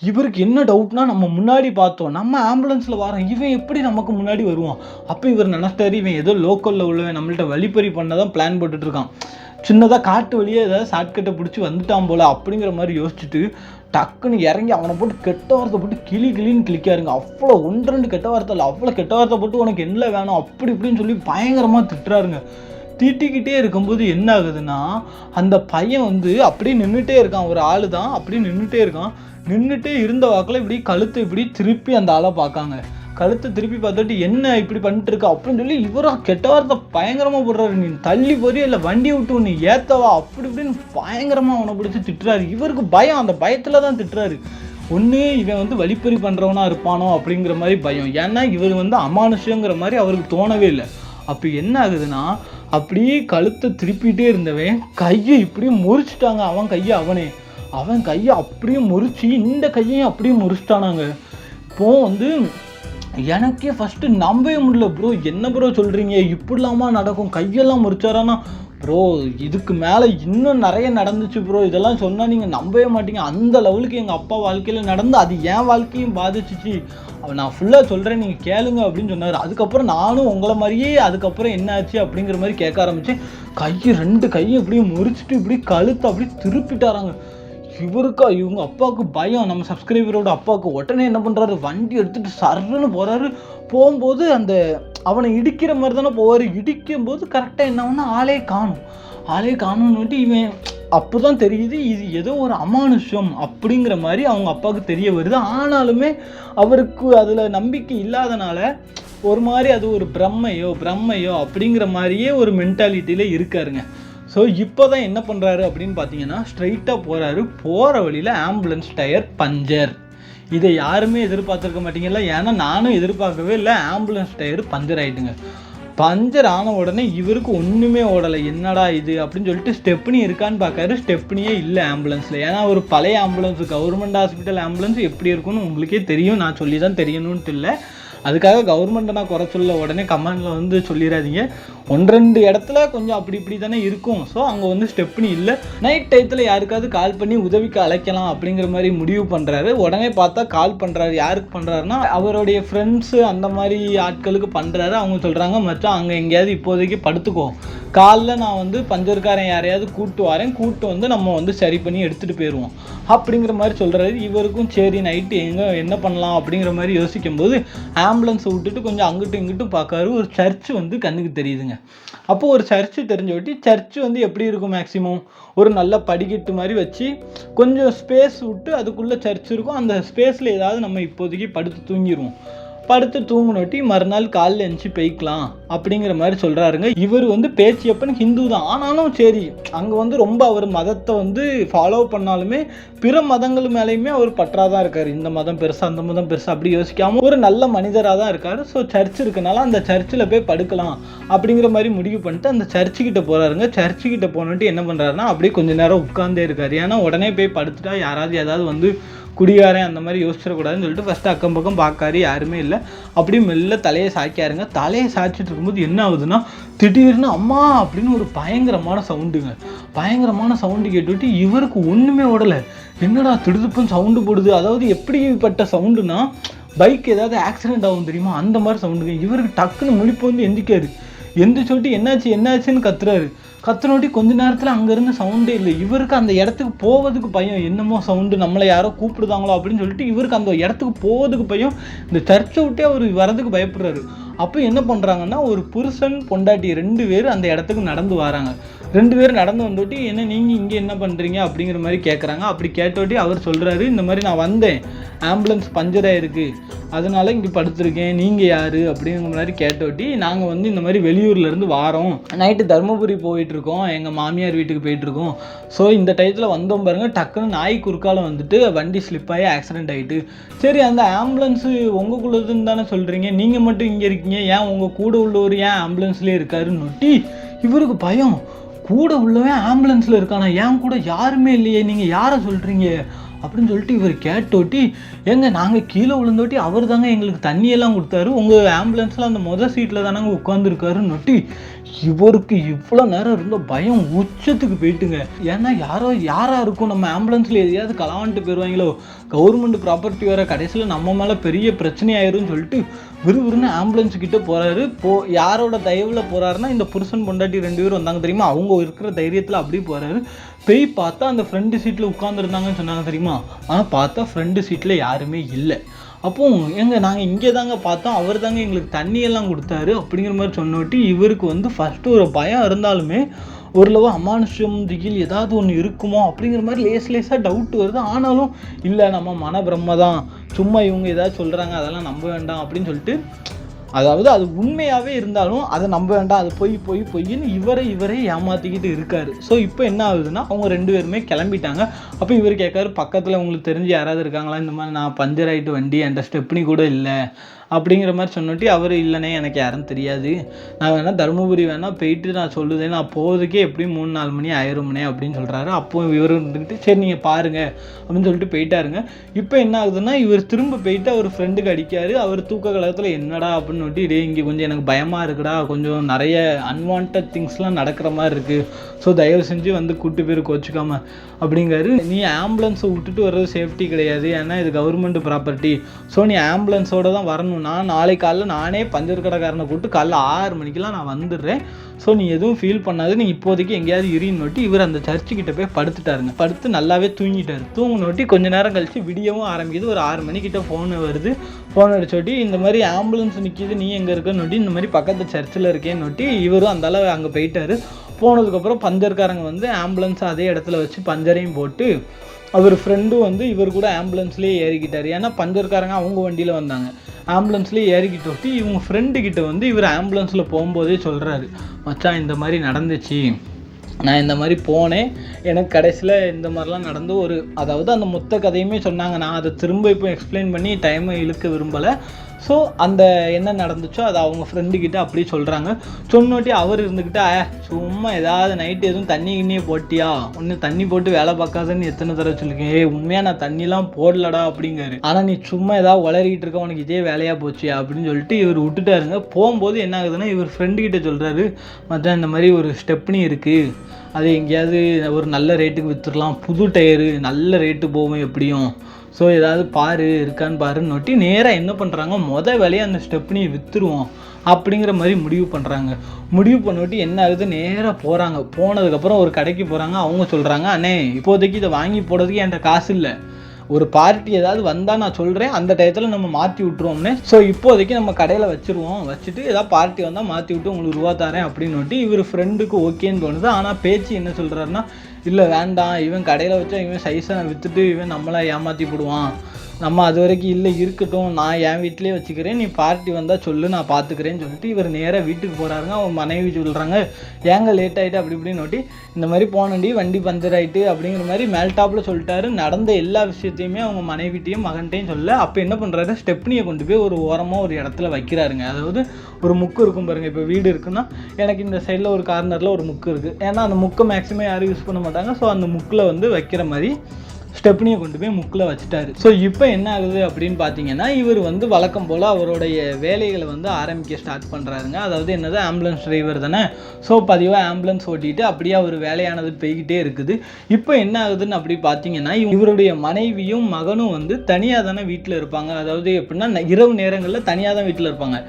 இவருக்கு என்ன டவுட்னா, நம்ம முன்னாடி பார்த்தோம், நம்ம ஆம்புலன்ஸில் வரோம், இவன் எப்படி நமக்கு முன்னாடி வருவான். அப்போ இவர் நினைச்சாரு, இவன் ஏதோ லோக்கலில் உள்ளவன் நம்மள்ட்ட வழிப்பறி பண்ணதான் பிளான் போட்டுட்ருக்கான், சின்னதாக காட்டு வழியே ஏதாவது ஷார்ட்கட்டை பிடிச்சி வந்துட்டான் போல் அப்படிங்கிற மாதிரி யோசிச்சுட்டு டக்குன்னு இறங்கி அவனை போட்டு கெட்ட வார்த்தை போட்டு கிளின்னு கிளிக்காருங்க. அவ்வளோ 1-2 கெட்ட வார்த்தை இல்லை, அவ்வளோ கெட்ட வார்த்தை போட்டு உனக்கு என்ன வேணும் அப்படி இப்படின்னு சொல்லி பயங்கரமாக திட்டுறாருங்க. திட்டிக்கிட்டே இருக்கும்போது என்ன ஆகுதுன்னா, அந்த பையன் வந்து அப்படியே நின்றுட்டே இருக்கான். ஒரு ஆள் தான் அப்படியே நின்றுட்டே இருக்கான். நின்றுட்டே இருந்த வாக்கில் இப்படி கழுத்தை இப்படி திருப்பி அந்த ஆளை பார்க்காங்க. கழுத்தை திருப்பி பார்த்துட்டு என்ன இப்படி பண்ணிட்டு இருக்கா அப்படின்னு சொல்லி இவராக கெட்ட வார்த்தை பயங்கரமாக போடுறாரு. நீ தள்ளி போறியா இல்லை வண்டியை விட்டு நீ ஏற்றவா அப்படி இப்படின்னு பயங்கரமாக அவனை பிடிச்சி திட்டுறாரு. இவருக்கு பயம், அந்த பயத்தில் தான் திட்டுறாரு. ஒன்று இவன் வந்து வழிப்பறி பண்ணுறவனா இருப்பானோ அப்படிங்கிற மாதிரி பயம். ஏன்னா இவர் வந்து அமானுஷங்கிற மாதிரி அவருக்கு தோணவே இல்லை. அப்போ என்ன ஆகுதுன்னா, அப்படியே கழுத்தை திருப்பிகிட்டே இருந்தவன் கையை இப்படியே முறிச்சிட்டாங்க. அவன் கையை அப்படியே முறிச்சு இந்த கையையும் அப்படியே முறிச்சிட்டானாங்க. இப்போ வந்து எனக்கே ஃபஸ்ட்டு நம்பவே முடியல. ப்ரோ என்ன ப்ரோ சொல்கிறீங்க, இப்படிலாமா நடக்கும், கையெல்லாம் முறிச்சாரானா? ப்ரோ இதுக்கு மேலே இன்னும் நிறைய நடந்துச்சு ப்ரோ, இதெல்லாம் சொன்னால் நீங்கள் நம்பவே மாட்டீங்க. அந்த லெவலுக்கு எங்கள் அப்பா வாழ்க்கையில் நடந்து அது என் வாழ்க்கையும் பாதிச்சிச்சு. நான் ஃபுல்லாக சொல்கிறேன், நீங்கள் கேளுங்க அப்படின்னு சொன்னார். அதுக்கப்புறம் நானும் உங்களை மாதிரியே அதுக்கப்புறம் என்ன ஆச்சு அப்படிங்கிற மாதிரி கேட்க ஆரம்பித்தேன். 2 கையை இப்படியே முறிச்சிட்டு இப்படி கழுத்தை அப்படியே திருப்பிட்டாராங்க. இவங்க அப்பாவுக்கு பயம், நம்ம சப்ஸ்கிரைபரோட அப்பாவுக்கு. உடனே என்ன பண்ணுறாரு, வண்டி எடுத்துகிட்டு சர்ன்னு போகிறாரு. போகும்போது அந்த அவனை இடிக்கிற மாதிரி தானே போவார். இடிக்கும் போது கரெக்டாக என்ன ஆகுனா ஆளே காணும்னுட்டு இவன் அப்போ தான் தெரியுது இது ஏதோ ஒரு அமானுஷம் அப்படிங்கிற மாதிரி அவங்க அப்பாவுக்கு தெரிய வருது. ஆனாலுமே அவருக்கு அதில் நம்பிக்கை இல்லாதனால ஒரு மாதிரி அது ஒரு பிரம்மையோ அப்படிங்கிற மாதிரியே ஒரு மென்டாலிட்டியில் இருக்காருங்க. ஸோ இப்போ தான் என்ன பண்ணுறாரு அப்படின்னு பார்த்தீங்கன்னா, ஸ்ட்ரைட்டாக போகிற வழியில் ஆம்புலன்ஸ் டயர் பஞ்சர். இதை யாருமே எதிர்பார்த்துருக்க மாட்டீங்கல்ல, ஏன்னா நானும் எதிர்பார்க்கவே இல்லை. ஆம்புலன்ஸ் டயர் பஞ்சர் ஆகிட்டுங்க. பஞ்சர் ஆன உடனே இவருக்கு ஒன்றுமே ஓடலை. என்னடா இது அப்படின்னு சொல்லிட்டு ஸ்டெப்னி இருக்கான்னு பார்க்காரு. ஸ்டெப்னியே இல்லை ஆம்புலன்ஸில். ஏன்னா ஒரு பழைய ஆம்புலன்ஸ், கவர்மெண்ட் ஹாஸ்பிட்டல் ஆம்புலன்ஸ் எப்படி இருக்குன்னு உங்களுக்கே தெரியும். நான் சொல்லி தான் தெரியணுன்ட்டு இல்லை. அதுக்காக கவர்மெண்ட்டை நான் குறை சொல்ல உடனே கமெண்டில் வந்து சொல்லிடாதீங்க. 1-2 இடத்துல கொஞ்சம் அப்படி இப்படி தானே இருக்கும். ஸோ அங்கே வந்து ஸ்டெப்னி இல்லை. நைட் டயத்தில் யாருக்காவது கால் பண்ணி உதவிக்கு அழைக்கலாம் அப்படிங்கிற மாதிரி முடிவு பண்ணுறாரு. உடனே பார்த்தா கால் பண்ணுறாரு. யாருக்கு பண்ணுறாருன்னா அவருடைய ஃப்ரெண்ட்ஸு அந்த மாதிரி ஆட்களுக்கு பண்ணுறாரு. அவங்க சொல்கிறாங்க, மச்சான் அங்கே எங்கேயாவது இப்போதைக்கு படுத்துக்கோ, காலைல நான் வந்து பஞ்சர்காரன் யாரையாவது கூப்பிட்டு வந்து நம்ம வந்து சரி பண்ணி எடுத்துகிட்டு போயிடுவோம் அப்படிங்கிற மாதிரி சொல்கிறாரு. இவருக்கும் சரி நைட்டு என்ன பண்ணலாம் அப்படிங்கிற மாதிரி யோசிக்கும்போது ஆம்புலன்ஸை விட்டுட்டு கொஞ்சம் அங்கிட்டும் இங்கிட்டும் பார்க்காரு. ஒரு சர்ச்சு வந்து கண்ணுக்கு தெரியுதுங்க. அப்போது ஒரு சர்ச்சு தெரிஞ்சோட்டி, சர்ச்சு வந்து எப்படி இருக்கும், மேக்ஸிமம் ஒரு நல்ல படிக்கட்டு மாதிரி வச்சு கொஞ்சம் ஸ்பேஸ் விட்டு அதுக்குள்ளே சர்ச் இருக்கும். அந்த ஸ்பேஸில் ஏதாவது நம்ம இப்போதைக்கு படுத்து தூங்கினோட்டி மறுநாள் காலையில் எழுந்துச்சி போய்க்கலாம் அப்படிங்கிற மாதிரி சொல்கிறாருங்க. இவர் வந்து பேச்சியப்பன் ஹிந்து தான். ஆனாலும் சரி அங்கே வந்து ரொம்ப அவர் மதத்தை வந்து ஃபாலோ பண்ணாலுமே பிற மதங்கள் மேலேயுமே அவர் பற்றாதான் இருக்கார். இந்த மதம் பெருசாக அந்த மதம் பெருசாக அப்படி யோசிக்காமல் ஒரு நல்ல மனிதராக தான் இருக்கார். ஸோ சர்ச் இருக்கனால அந்த சர்ச்சில் போய் படுக்கலாம் அப்படிங்கிற மாதிரி முடிவு பண்ணிட்டு அந்த சர்ச்சுக்கிட்ட போகிறாருங்க. சர்ச்சுக்கிட்ட போனோட்டு என்ன பண்ணுறாருன்னா அப்படியே கொஞ்சம் நேரம் உட்கார்ந்தே இருக்கார். ஏன்னா உடனே போய் படுத்துட்டா யாராவது ஏதாவது வந்து குடிகாரன் அந்த மாதிரி யோசிச்சிடக்கூடாதுன்னு சொல்லிட்டு ஃபஸ்ட்டு அக்கம் பக்கம் பார்க்காரு. யாருமே இல்லை. அப்படியே மெல்ல தலையை சாய்க்காருங்க. தலையை சாய்ச்சிட்டு இருக்கும்போது என்ன ஆகுதுன்னா, திடீர்னு அம்மா அப்படின்னு ஒரு பயங்கரமான சவுண்டு கேட்டுவிட்டு இவருக்கு ஒன்றுமே ஓடலை. என்னடா திடுதுப்புன்னு சவுண்டு போடுது. அதாவது எப்படிப்பட்ட சவுண்டுனா, பைக் ஏதாவது ஆக்சிடென்ட் ஆகும் தெரியுமா, அந்த மாதிரி சவுண்டுங்க. இவருக்கு டக்குன்னு முழிப்பு வந்து எந்திரிச்சோட்டி என்னாச்சுன்னு கத்துனோட்டி கொஞ்ச நேரத்தில் அங்கேருந்து சவுண்டே இல்லை. இவருக்கு அந்த இடத்துக்கு போவதுக்கு பயம். என்னமோ சவுண்டு, நம்மளை யாரோ கூப்பிடுதாங்களோ அப்படின்னு சொல்லிட்டு இவருக்கு அந்த இடத்துக்கு போவதுக்கு பயம். இந்த சர்ச்சை விட்டே அவர் வரதுக்கு பயப்படுறாரு. அப்போ என்ன பண்ணுறாங்கன்னா, ஒரு புருஷன் பொண்டாட்டி 2 பேர் அந்த இடத்துக்கு நடந்து வராங்க. 2 பேர் நடந்து வந்தோட்டி, என்ன நீங்கள் இங்கே என்ன பண்ணுறீங்க அப்படிங்கிற மாதிரி கேட்குறாங்க. அப்படி கேட்டோட்டி அவர் சொல்கிறாரு, இந்த மாதிரி நான் வந்தேன், ஆம்புலன்ஸ் பஞ்சர் ஆகிருக்கு, அதனால இங்கே படுத்துருக்கேன், நீங்கள் யார் அப்படிங்கிற மாதிரி கேட்டோட்டி, நாங்கள் வந்து இந்த மாதிரி வெளியூர்லேருந்து வாரோம், நைட்டு தருமபுரி போயிட்டுருக்கோம், எங்கள் மாமியார் வீட்டுக்கு போயிட்டுருக்கோம். ஸோ இந்த டயத்தில் வந்தோம் பாருங்கள், டக்குன்னு நாய் குறுக்கால வந்துட்டு வண்டி ஸ்லிப் ஆகி ஆக்சிடென்ட் ஆகிட்டு. சரி அந்த ஆம்புலன்ஸு உங்களுக்குள்ளதுன்னு தானே சொல்கிறீங்க, நீங்கள் மட்டும் இங்கே இருக்கீங்க, ஏன் உங்கள் கூட உள்ளவர் ஏன் ஆம்புலன்ஸ்லேயே இருக்காருன்னு நொட்டி இவருக்கு பயம். கூட உள்ளவன் ஆம்புலன்ஸில் இருக்கானா, ஏன் கூட யாருமே இல்லையே, நீங்கள் யாரை சொல்கிறீங்க அப்படின்னு சொல்லிட்டு இவர் கேட்டோட்டி, ஏங்க நாங்கள் கீழே விழுந்தோட்டி அவர் தாங்க எங்களுக்கு தண்ணியெல்லாம் கொடுத்தாரு, உங்கள் ஆம்புலன்ஸில் அந்த மொதல் சீட்டில் தானங்க உட்காந்துருக்காருன்னு நொட்டி இவருக்கு இவ்வளோ நேரம் இருந்த பயம் உச்சத்துக்கு போயிட்டுங்க. ஏன்னா யாராக இருக்கும், நம்ம ஆம்புலன்ஸில் எதையாவது களவான்ட்டு போயிடுவாங்களோ, கவர்மெண்ட் ப்ராப்பர்ட்டி வேறு, கடைசியில் நம்ம மேலே பெரிய பிரச்சனை ஆயிரும்னு சொல்லிட்டு விறுவிறுன்னு ஆம்புலன்ஸுக்கிட்ட போகிறாரு. யாரோட தயவில் போகிறாருன்னா, இந்த புருஷன் பொண்டாட்டி 2 பேரும் வந்தாங்க தெரியுமா, அவங்க இருக்கிற தைரியத்தில் அப்படியே போகிறாரு. போய் பார்த்தா அந்த ஃப்ரண்ட் சீட்டில் உட்காந்துருந்தாங்கன்னு சொன்னாங்க தெரியுமா, ஆனால் பார்த்தா ஃப்ரண்ட் சீட்டில் யாருமே இல்லை. அப்போ நாங்கள் இங்கே தாங்க பார்த்தோம், அவர் தாங்க எங்களுக்கு தண்ணியெல்லாம் கொடுத்தாரு அப்படிங்கிற மாதிரி சொன்னோட்டி இவருக்கு வந்து ஃபஸ்ட்டு ஒரு பயம் இருந்தாலுமே ஓரளவு அமானுஷ்யம் திகில் ஏதாவது ஒன்று இருக்குமோ அப்படிங்கிற மாதிரி லேசாக டவுட் வருது. ஆனாலும் இல்லை, நம்ம மனப்பிரம்ம தான், சும்மா இவங்க ஏதாவது சொல்கிறாங்க அதெல்லாம் நம்ப வேண்டாம் அப்படின்னு சொல்லிட்டு, அதாவது அது உண்மையாகவே இருந்தாலும் அதை நம்ப வேண்டாம், அது பொய்ன்னு இவரை ஏமாற்றிக்கிட்டு இருக்காரு. ஸோ இப்போ என்ன ஆகுதுன்னா, அவங்க 2 பேருமே கிளம்பிட்டாங்க. அப்போ இவர் கேட்காரு, பக்கத்தில் உங்களுக்கு தெரிஞ்சு யாராவது இருக்காங்களா, இந்த மாதிரி நான் பஞ்சர் ஆகிட்டு வண்டி, என்கிட்ட ஸ்டெப்னி கூட இல்லை அப்படிங்கிற மாதிரி சொன்னோட்டி அவர், இல்லைனே எனக்கு யாரும் தெரியாது, நான் வேணால் தருமபுரி வேணால் போயிட்டு நான் சொல்லுதேன், நான் போகிறதுக்கே எப்படியும் 3-4 மணி ஆயிரும்னே அப்படின்னு சொல்கிறாரு. அப்போ இவர் இருந்துக்கிட்டு சரி நீங்கள் பாருங்கள் அப்படின்னு சொல்லிட்டு போயிட்டாருங்க. இப்போ என்ன ஆகுதுன்னா, இவர் திரும்ப போயிட்டு அவர் ஃப்ரெண்டுக்கு அடிக்காரு. அவர் தூக்க கலகத்தில் என்னடா அப்படின்னு நோட்டி, இங்கே கொஞ்சம் எனக்கு பயமாக இருக்குடா, கொஞ்சம் நிறைய அன்வான்ட் திங்ஸ்லாம் நடக்கிற மாதிரி இருக்குது, ஸோ தயவு செஞ்சு வந்து கூட்டு பேர் கோச்சிக்காம அப்படிங்காரு. நீ ஆம்புலன்ஸை விட்டுட்டு வர்றது சேஃப்டி கிடையாது, ஏன்னா இது கவர்மெண்ட் ப்ராப்பர்ட்டி, ஸோ நீ ஆம்புலன்ஸோடு தான் வரணும். நான் நாளைக்கு காலைல நானே பஞ்சர் கடைக்காரனை கூப்பிட்டு காலைல 6 மணிக்கெலாம் நான் வந்துடுறேன், ஸோ நீ எதுவும் ஃபீல் பண்ணாது, நீ இப்போதைக்கு எங்கேயாவது இரின்னு நோட்டி இவர் அந்த சர்ச்சுக்கிட்ட போய் படுத்துட்டாருங்க. படுத்து நல்லாவே தூங்கிட்டார். தூங்கினோட்டி கொஞ்சம் நேரம் கழித்து விடியவும் ஆரம்பிக்குது. ஒரு 6 மணிக்கிட்ட ஃபோன் வருது. ஃபோன் அடிச்சோட்டி, இந்த மாதிரி ஆம்புலன்ஸ் நிற்கிது, நீ எங்கே இருக்கன்னு நோட்டி, இந்த மாதிரி பக்கத்து சர்ச்சில் இருக்கேன்னு நோட்டி இவரும் அந்த அளவு அங்கே போயிட்டார். போனதுக்கப்புறம் பஞ்சர்காரங்க வந்து ஆம்புலன்ஸ் அதே இடத்துல வச்சு பஞ்சரையும் போட்டு அவர் ஃப்ரெண்டும் வந்து இவர் கூட ஆம்புலன்ஸ்லேயே ஏறிக்கிட்டார். ஏன்னா பஞ்சர்காரங்க அவங்க வண்டியில் வந்தாங்க, ஆம்புலன்ஸ்லேயே ஏறிக்கிட்டு விட்டு இவங்க ஃப்ரெண்டுக்கிட்ட வந்து இவர் ஆம்புலன்ஸில் போகும்போதே சொல்கிறாரு, மச்சான் இந்த மாதிரி நடந்துச்சு, நான் இந்த மாதிரி போனேன், எனக்கு கடைசியில் இந்த மாதிரிலாம் நடந்து அதாவது அந்த மொத்த கதையுமே சொன்னாங்க. நான் அதை திரும்ப இப்போ எக்ஸ்பிளைன் பண்ணி டைமை இழுக்க விரும்பலை. ஸோ அந்த என்ன நடந்துச்சோ அதை அவங்க ஃப்ரெண்டுக்கிட்ட அப்படியே சொல்கிறாங்க. சொன்னோட்டி அவர் இருந்துக்கிட்டு சும்மா ஏதாவது நைட்டு எதுவும் தண்ணி கிண்ணியே போட்டியா, ஒன்று தண்ணி போட்டு வேலை பார்க்காதுன்னு எத்தனை தடவை சொல்லியிருக்கேன், உண்மையாக நான் தண்ணிலாம் போடலடா அப்படிங்காரு. ஆனால் நீ சும்மா ஏதாவது வளரிக்கிட்டு இருக்க, உனக்கு இதே வேலையாக போச்சு அப்படின்னு சொல்லிட்டு இவர் விட்டுட்டாருங்க. போகும்போது என்ன ஆகுதுன்னா இவர் ஃப்ரெண்டுக்கிட்ட சொல்கிறாரு, மச்சான் இந்த மாதிரி ஒரு ஸ்டெப்னி இருக்குது, அது எங்கேயாவது ஒரு நல்ல ரேட்டுக்கு விற்றுடலாம், புது டயரு நல்ல ரேட்டு போகும் எப்படியும், ஸோ ஏதாவது பாரு இருக்கான்னு பாருன்னு நோட்டி நேராக என்ன பண்ணுறாங்க, வேலையை அந்த ஸ்டெப்னியை விற்றுருவோம் அப்படிங்கிற மாதிரி முடிவு பண்ணுறாங்க. முடிவு பண்ணிவிட்டு என்ன ஆகுது, நேராக போகிறாங்க. போனதுக்கப்புறம் ஒரு கடைக்கு போகிறாங்க. அவங்க சொல்கிறாங்க, அண்ணே இப்போதைக்கு இதை வாங்கி போடுறதுக்கு என்கிட்ட காசு இல்லை, ஒரு பார்ட்டி ஏதாவது வந்தால் நான் சொல்கிறேன், அந்த டயத்தில் நம்ம மாற்றி விட்ருவோம்னே, ஸோ இப்போதைக்கு நம்ம கடையில் வச்சுட்டு ஏதாவது பார்ட்டி வந்தால் மாற்றி விட்டு உங்களுக்கு ரூபா தரேன் அப்படின்னு இவர் ஃப்ரெண்டுக்கு ஓகேன்னு தோணுது. ஆனால் பேச்சு என்ன சொல்கிறாருன்னா, இல்லை வேண்டாம், இவன் கடையில் வச்சா இவன் சைஸை விற்றுட்டு இவன் நம்மளை ஏமாற்றி போடுவான், நம்ம அது வரைக்கும் இல்லை இருக்கட்டும், நான் என் வீட்டிலே வச்சுக்கிறேன், நீ பார்ட்டி வந்தால் சொல்லு நான் பார்த்துக்கிறேன்னு சொல்லிட்டு இவர் நேராக வீட்டுக்கு போகிறாருங்க. அவன் மனைவி சொல்கிறாங்க, ஏங்க லேட் ஆகிட்டு அப்படி இப்படின்னு நோட்டி, இந்த மாதிரி போனண்டி வண்டி பஞ்சர் ஆகிட்டு அப்படிங்கிற மாதிரி மேல்டாப்பில் சொல்லிட்டாரு. நடந்த எல்லா விஷயத்தையுமே அவங்க மனைவிட்டையும் மகன்கிட்டையும் சொல்ல. அப்போ என்ன பண்ணுறாரு, ஸ்டெப்னியை கொண்டு போய் ஒரு ஓரமாக ஒரு இடத்துல வைக்கிறாருங்க. அதாவது ஒரு முக்கு இருக்கும் பாருங்கள், இப்போ வீடு இருக்குன்னா எனக்கு இந்த சைடில் ஒரு கார்னரில் ஒரு முக்கு இருக்குது, ஏன்னா அந்த முக்கை மேக்ஸிமம் யாரும் யூஸ் பண்ண மாட்டாங்க. ஸோ அந்த முக்கில் வந்து வைக்கிற மாதிரி ஸ்டெப்னியை கொண்டு போய் முக்கில் வச்சுட்டாரு. ஸோ இப்போ என்ன ஆகுது அப்படின்னு பார்த்தீங்கன்னா, இவர் வந்து வழக்கம் போல் அவருடைய வேலைகளை வந்து ஆரம்பிக்க ஸ்டார்ட் பண்ணுறாருங்க. அதாவது என்னது, ஆம்புலன்ஸ் டிரைவர் தானே, ஸோ பதிவாக ஆம்புலன்ஸ் ஓட்டிட்டு அப்படியே அவர் வேலையானது போய்கிட்டே இருக்குது. இப்போ என்ன ஆகுதுன்னு அப்படி பார்த்தீங்கன்னா, இவருடைய மனைவியும் மகனும் வந்து தனியாக தானே வீட்டில் இருப்பாங்க. அதாவது எப்படின்னா இரவு நேரங்களில் தனியாக தான் வீட்டில் இருப்பாங்க.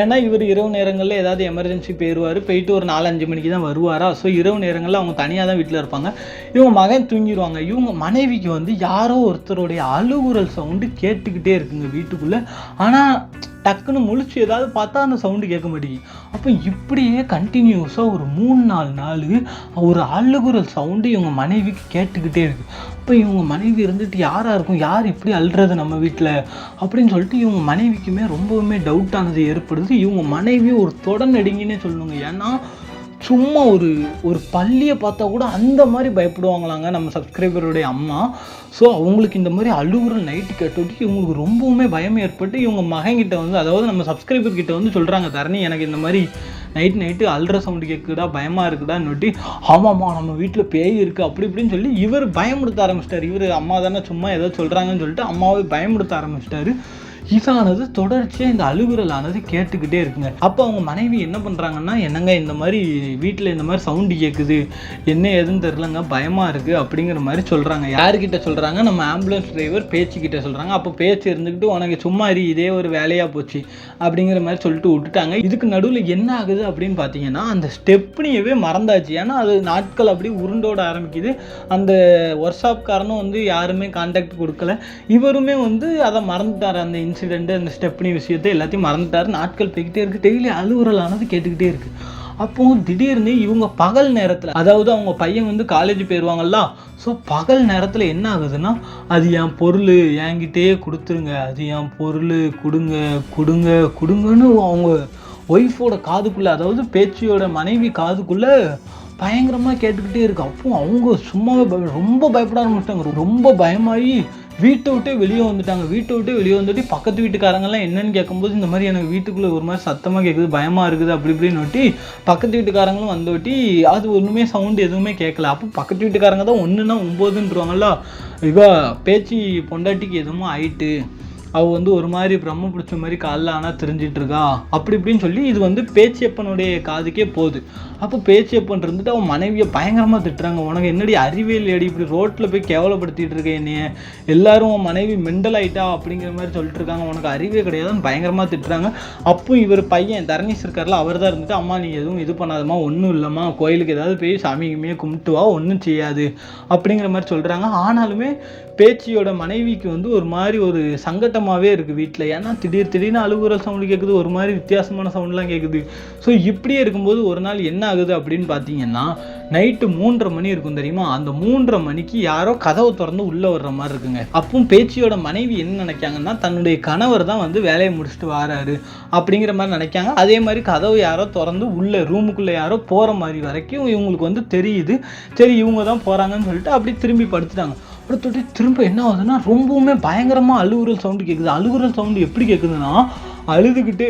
ஏன்னா இவர் இரவு நேரங்களில் ஏதாவது எமர்ஜென்சி போயிட்டு ஒரு 4-5 மணிக்கு தான் வருவாரா. ஸோ இரவு நேரங்களில் அவங்க தனியாக தான் வீட்டில் இருப்பாங்க. இவங்க மகன் தூங்கிடுவாங்க. இவங்க மனைவிக்கு வந்து யாரோ ஒருத்தருடைய அழுகுரல் சவுண்டு கேட்டுக்கிட்டே இருக்குங்க வீட்டுக்குள்ளே. ஆனால் டக்குன்னு முழிச்சு ஏதாவது பார்த்தா அந்த சவுண்டு கேட்க மாட்டேங்குது. அப்போ இப்படியே கண்டினியூஸாக ஒரு 3-4 நாள் ஒரு அழுகுரல் சவுண்டு இவங்க மனைவிக்கு கேட்டுக்கிட்டே இருக்குது. அப்போ இவங்க மனைவி இருந்துட்டு யாராக இருக்கும், யார் இப்படி அழுறது நம்ம வீட்டில் அப்படின்னு சொல்லிட்டு இவங்க மனைவிக்குமே ரொம்பவுமே டவுட்டானது ஏற்படுது. இவங்க மனைவி ஒரு தொடர்நடுங்கினே சொல்லணுங்க. ஏன்னா சும்மா ஒரு பள்ளியை பார்த்தா கூட அந்த மாதிரி பயப்படுவாங்களாங்க நம்ம சப்ஸ்கிரைபருடைய அம்மா. ஸோ அவங்களுக்கு இந்த மாதிரி அழுகுற நைட்டு கேட்டுவிட்டு இவங்களுக்கு ரொம்பவுமே பயம் ஏற்பட்டு இவங்க மகன்கிட்ட வந்து, அதாவது நம்ம சப்ஸ்கிரைபர் கிட்ட வந்து சொல்கிறாங்க, தரணி எனக்கு இந்த மாதிரி நைட்டு அழுற சவுண்டு கேட்குதா, பயமாக இருக்குதான்னு. ஆமாம்மா நம்ம வீட்டில் பேய் இருக்குது அப்படி இப்படின்னு சொல்லி இவர் பயமுடுத்த ஆரம்பிச்சிட்டார். இவர் அம்மா தானே சும்மா ஏதோ சொல்கிறாங்கன்னு சொல்லிட்டு அம்மாவை பயமுடுத்த ஆரம்பிச்சிட்டாரு. இதானது தொடர்ச்சியாக இந்த அழுகுறலானது கேட்டுக்கிட்டே இருக்குங்க. அப்போ அவங்க மனைவி என்ன பண்ணுறாங்கன்னா, என்னங்க இந்த மாதிரி வீட்டில் இந்த மாதிரி சவுண்டு கேட்குது, என்ன ஏதுன்னு தெரிலங்க, பயமாக இருக்குது அப்படிங்கிற மாதிரி சொல்கிறாங்க. யார்கிட்ட சொல்கிறாங்க, நம்ம ஆம்புலன்ஸ் டிரைவர் பேச்சுக்கிட்ட சொல்கிறாங்க. அப்போ பேச்சு இருந்துக்கிட்டு உனக்கு சும்மா இதே ஒரு வேலையாக போச்சு அப்படிங்கிற மாதிரி சொல்லிட்டு விட்டுட்டாங்க. இதுக்கு நடுவில் என்ன ஆகுது அப்படின்னு பார்த்தீங்கன்னா, அந்த ஸ்டெப்னியவே மறந்தாச்சு. ஏன்னா அது நாட்கள் அப்படி உருண்டோட ஆரம்பிக்குது. அந்த ஒர்க் ஷாப்காரனும் வந்து யாருமே கான்டாக்ட் கொடுக்கல, இவருமே வந்து அதை மறந்துட்டார். அந்த இன்சிடென்ட், அந்த ஸ்டெப்னி விஷயத்தை எல்லாத்தையும் மறந்துட்டார். நாட்கள் போய்கிட்டே இருக்குது. டெய்லி அழுகுறலானது கேட்டுக்கிட்டே இருக்குது. அப்போ திடீர்னு இவங்க பகல் நேரத்தில், அதாவது அவங்க பையன் வந்து காலேஜ் போயிடுவாங்கல்ல, ஸோ பகல் நேரத்தில் என்ன ஆகுதுன்னா, அது என் பொருள் என்கிட்டயே கொடுத்துருங்க, அது என் பொருள் கொடுங்கன்னு அவங்க ஒய்ஃபோட காதுக்குள்ளே, அதாவது பேச்சியோட மனைவி காதுக்குள்ளே பயங்கரமாக கேட்டுக்கிட்டே இருக்கு. அப்போ அவங்க சும்மாவே ரொம்ப பயப்பட ஆரம்பிச்சிட்டாங்க. ரொம்ப பயமாகி வீட்டை விட்டே வெளியே வந்துட்டு பக்கத்து வீட்டுக்காரங்கெல்லாம் என்னன்னு கேட்கும்போது, இந்த மாதிரி எனக்கு வீட்டுக்குள்ளே ஒரு மாதிரி சத்தமாக கேட்குது, பயமாக இருக்குது அப்படி இப்படின்னு ஒட்டி பக்கத்து வீட்டுக்காரங்களும் வந்துவிட்டி அது ஒன்றுமே சவுண்டு எதுவுமே கேட்கல. அப்போ பக்கத்து வீட்டுக்காரங்க தான் 1ன்னா 9ன்றுவாங்கல்ல, இவ பேச்சு பொண்டாட்டிக்கு எதுவும் ஆயிட்டு, அவள் வந்து ஒரு மாதிரி பிரம்ம பிடிச்ச மாதிரி காலைல ஆனால் தெரிஞ்சிட்டு இருக்கா அப்படி இப்படின்னு சொல்லி இது வந்து பேச்சியப்பனுடைய காதுக்கே போகுது. அப்போ பேச்சியப்பன் இருந்துட்டு அவன் மனைவியை பயங்கரமாக திட்டுறாங்க. உனக்கு என்னடி அறிவே இல்லையடி, இப்படி ரோட்டில் போய் கேவலப்படுத்திட்டு இருக்க என்னைய, எல்லாரும் உன் மனைவி மெண்டல் ஆகிட்டா அப்படிங்கிற மாதிரி சொல்லிட்டு இருக்காங்க, உனக்கு அறிவே கிடையாதுன்னு பயங்கரமாக திட்டுறாங்க. அப்போ இவர் பையன் தரணீஷ் இருக்கார்ல, அவர் தான் இருந்துட்டு, அம்மா நீ எதுவும் இது பண்ணாதம்மா, ஒன்றும் இல்லைம்மா, கோயிலுக்கு ஏதாவது போய் சாமிக்குமே கும்பிட்டு வா, ஒன்றும் செய்யாது அப்படிங்கிற மாதிரி சொல்கிறாங்க. ஆனாலுமே பேச்சியோட மனைவிக்கு வந்து ஒரு மாதிரி ஒரு சங்கட்டம் பதட்டமாகவே இருக்குது வீட்டில். ஏன்னா திடீர்னு அழுகுற சவுண்டு கேட்குது, ஒரு மாதிரி வித்தியாசமான சவுண்ட்லாம் கேட்குது. ஸோ இப்படியே இருக்கும்போது ஒரு நாள் என்ன ஆகுது அப்படின்னு பார்த்தீங்கன்னா, நைட்டு 3:30 மணி இருக்கும் தெரியுமா? அந்த 3:30 மணிக்கு யாரோ கதவை திறந்து உள்ளே வர்ற மாதிரி இருக்குங்க. அப்பவும் பேச்சியோட மனைவி என்ன நினைக்காங்கன்னா, தன்னுடைய கணவர் தான் வந்து வேலையை முடிச்சுட்டு வராரு அப்படிங்கிற மாதிரி நினைக்காங்க. அதே மாதிரி கதவு யாரோ திறந்து உள்ள ரூமுக்குள்ளே யாரோ போகிற மாதிரி வரைக்கும் இவங்களுக்கு வந்து தெரியுது. சரி இவங்க தான் போகிறாங்கன்னு சொல்லிட்டு அப்படி திரும்பி படுத்துட்டாங்க. படுத்துட்டு திரும்ப என்ன ஆகுதுன்னா, ரொம்பவுமே பயங்கரமாக அழுகுறல் சவுண்டு கேட்குது. அழுகுறல் சவுண்டு எப்படி கேட்குதுன்னா, அழுதுகிட்டே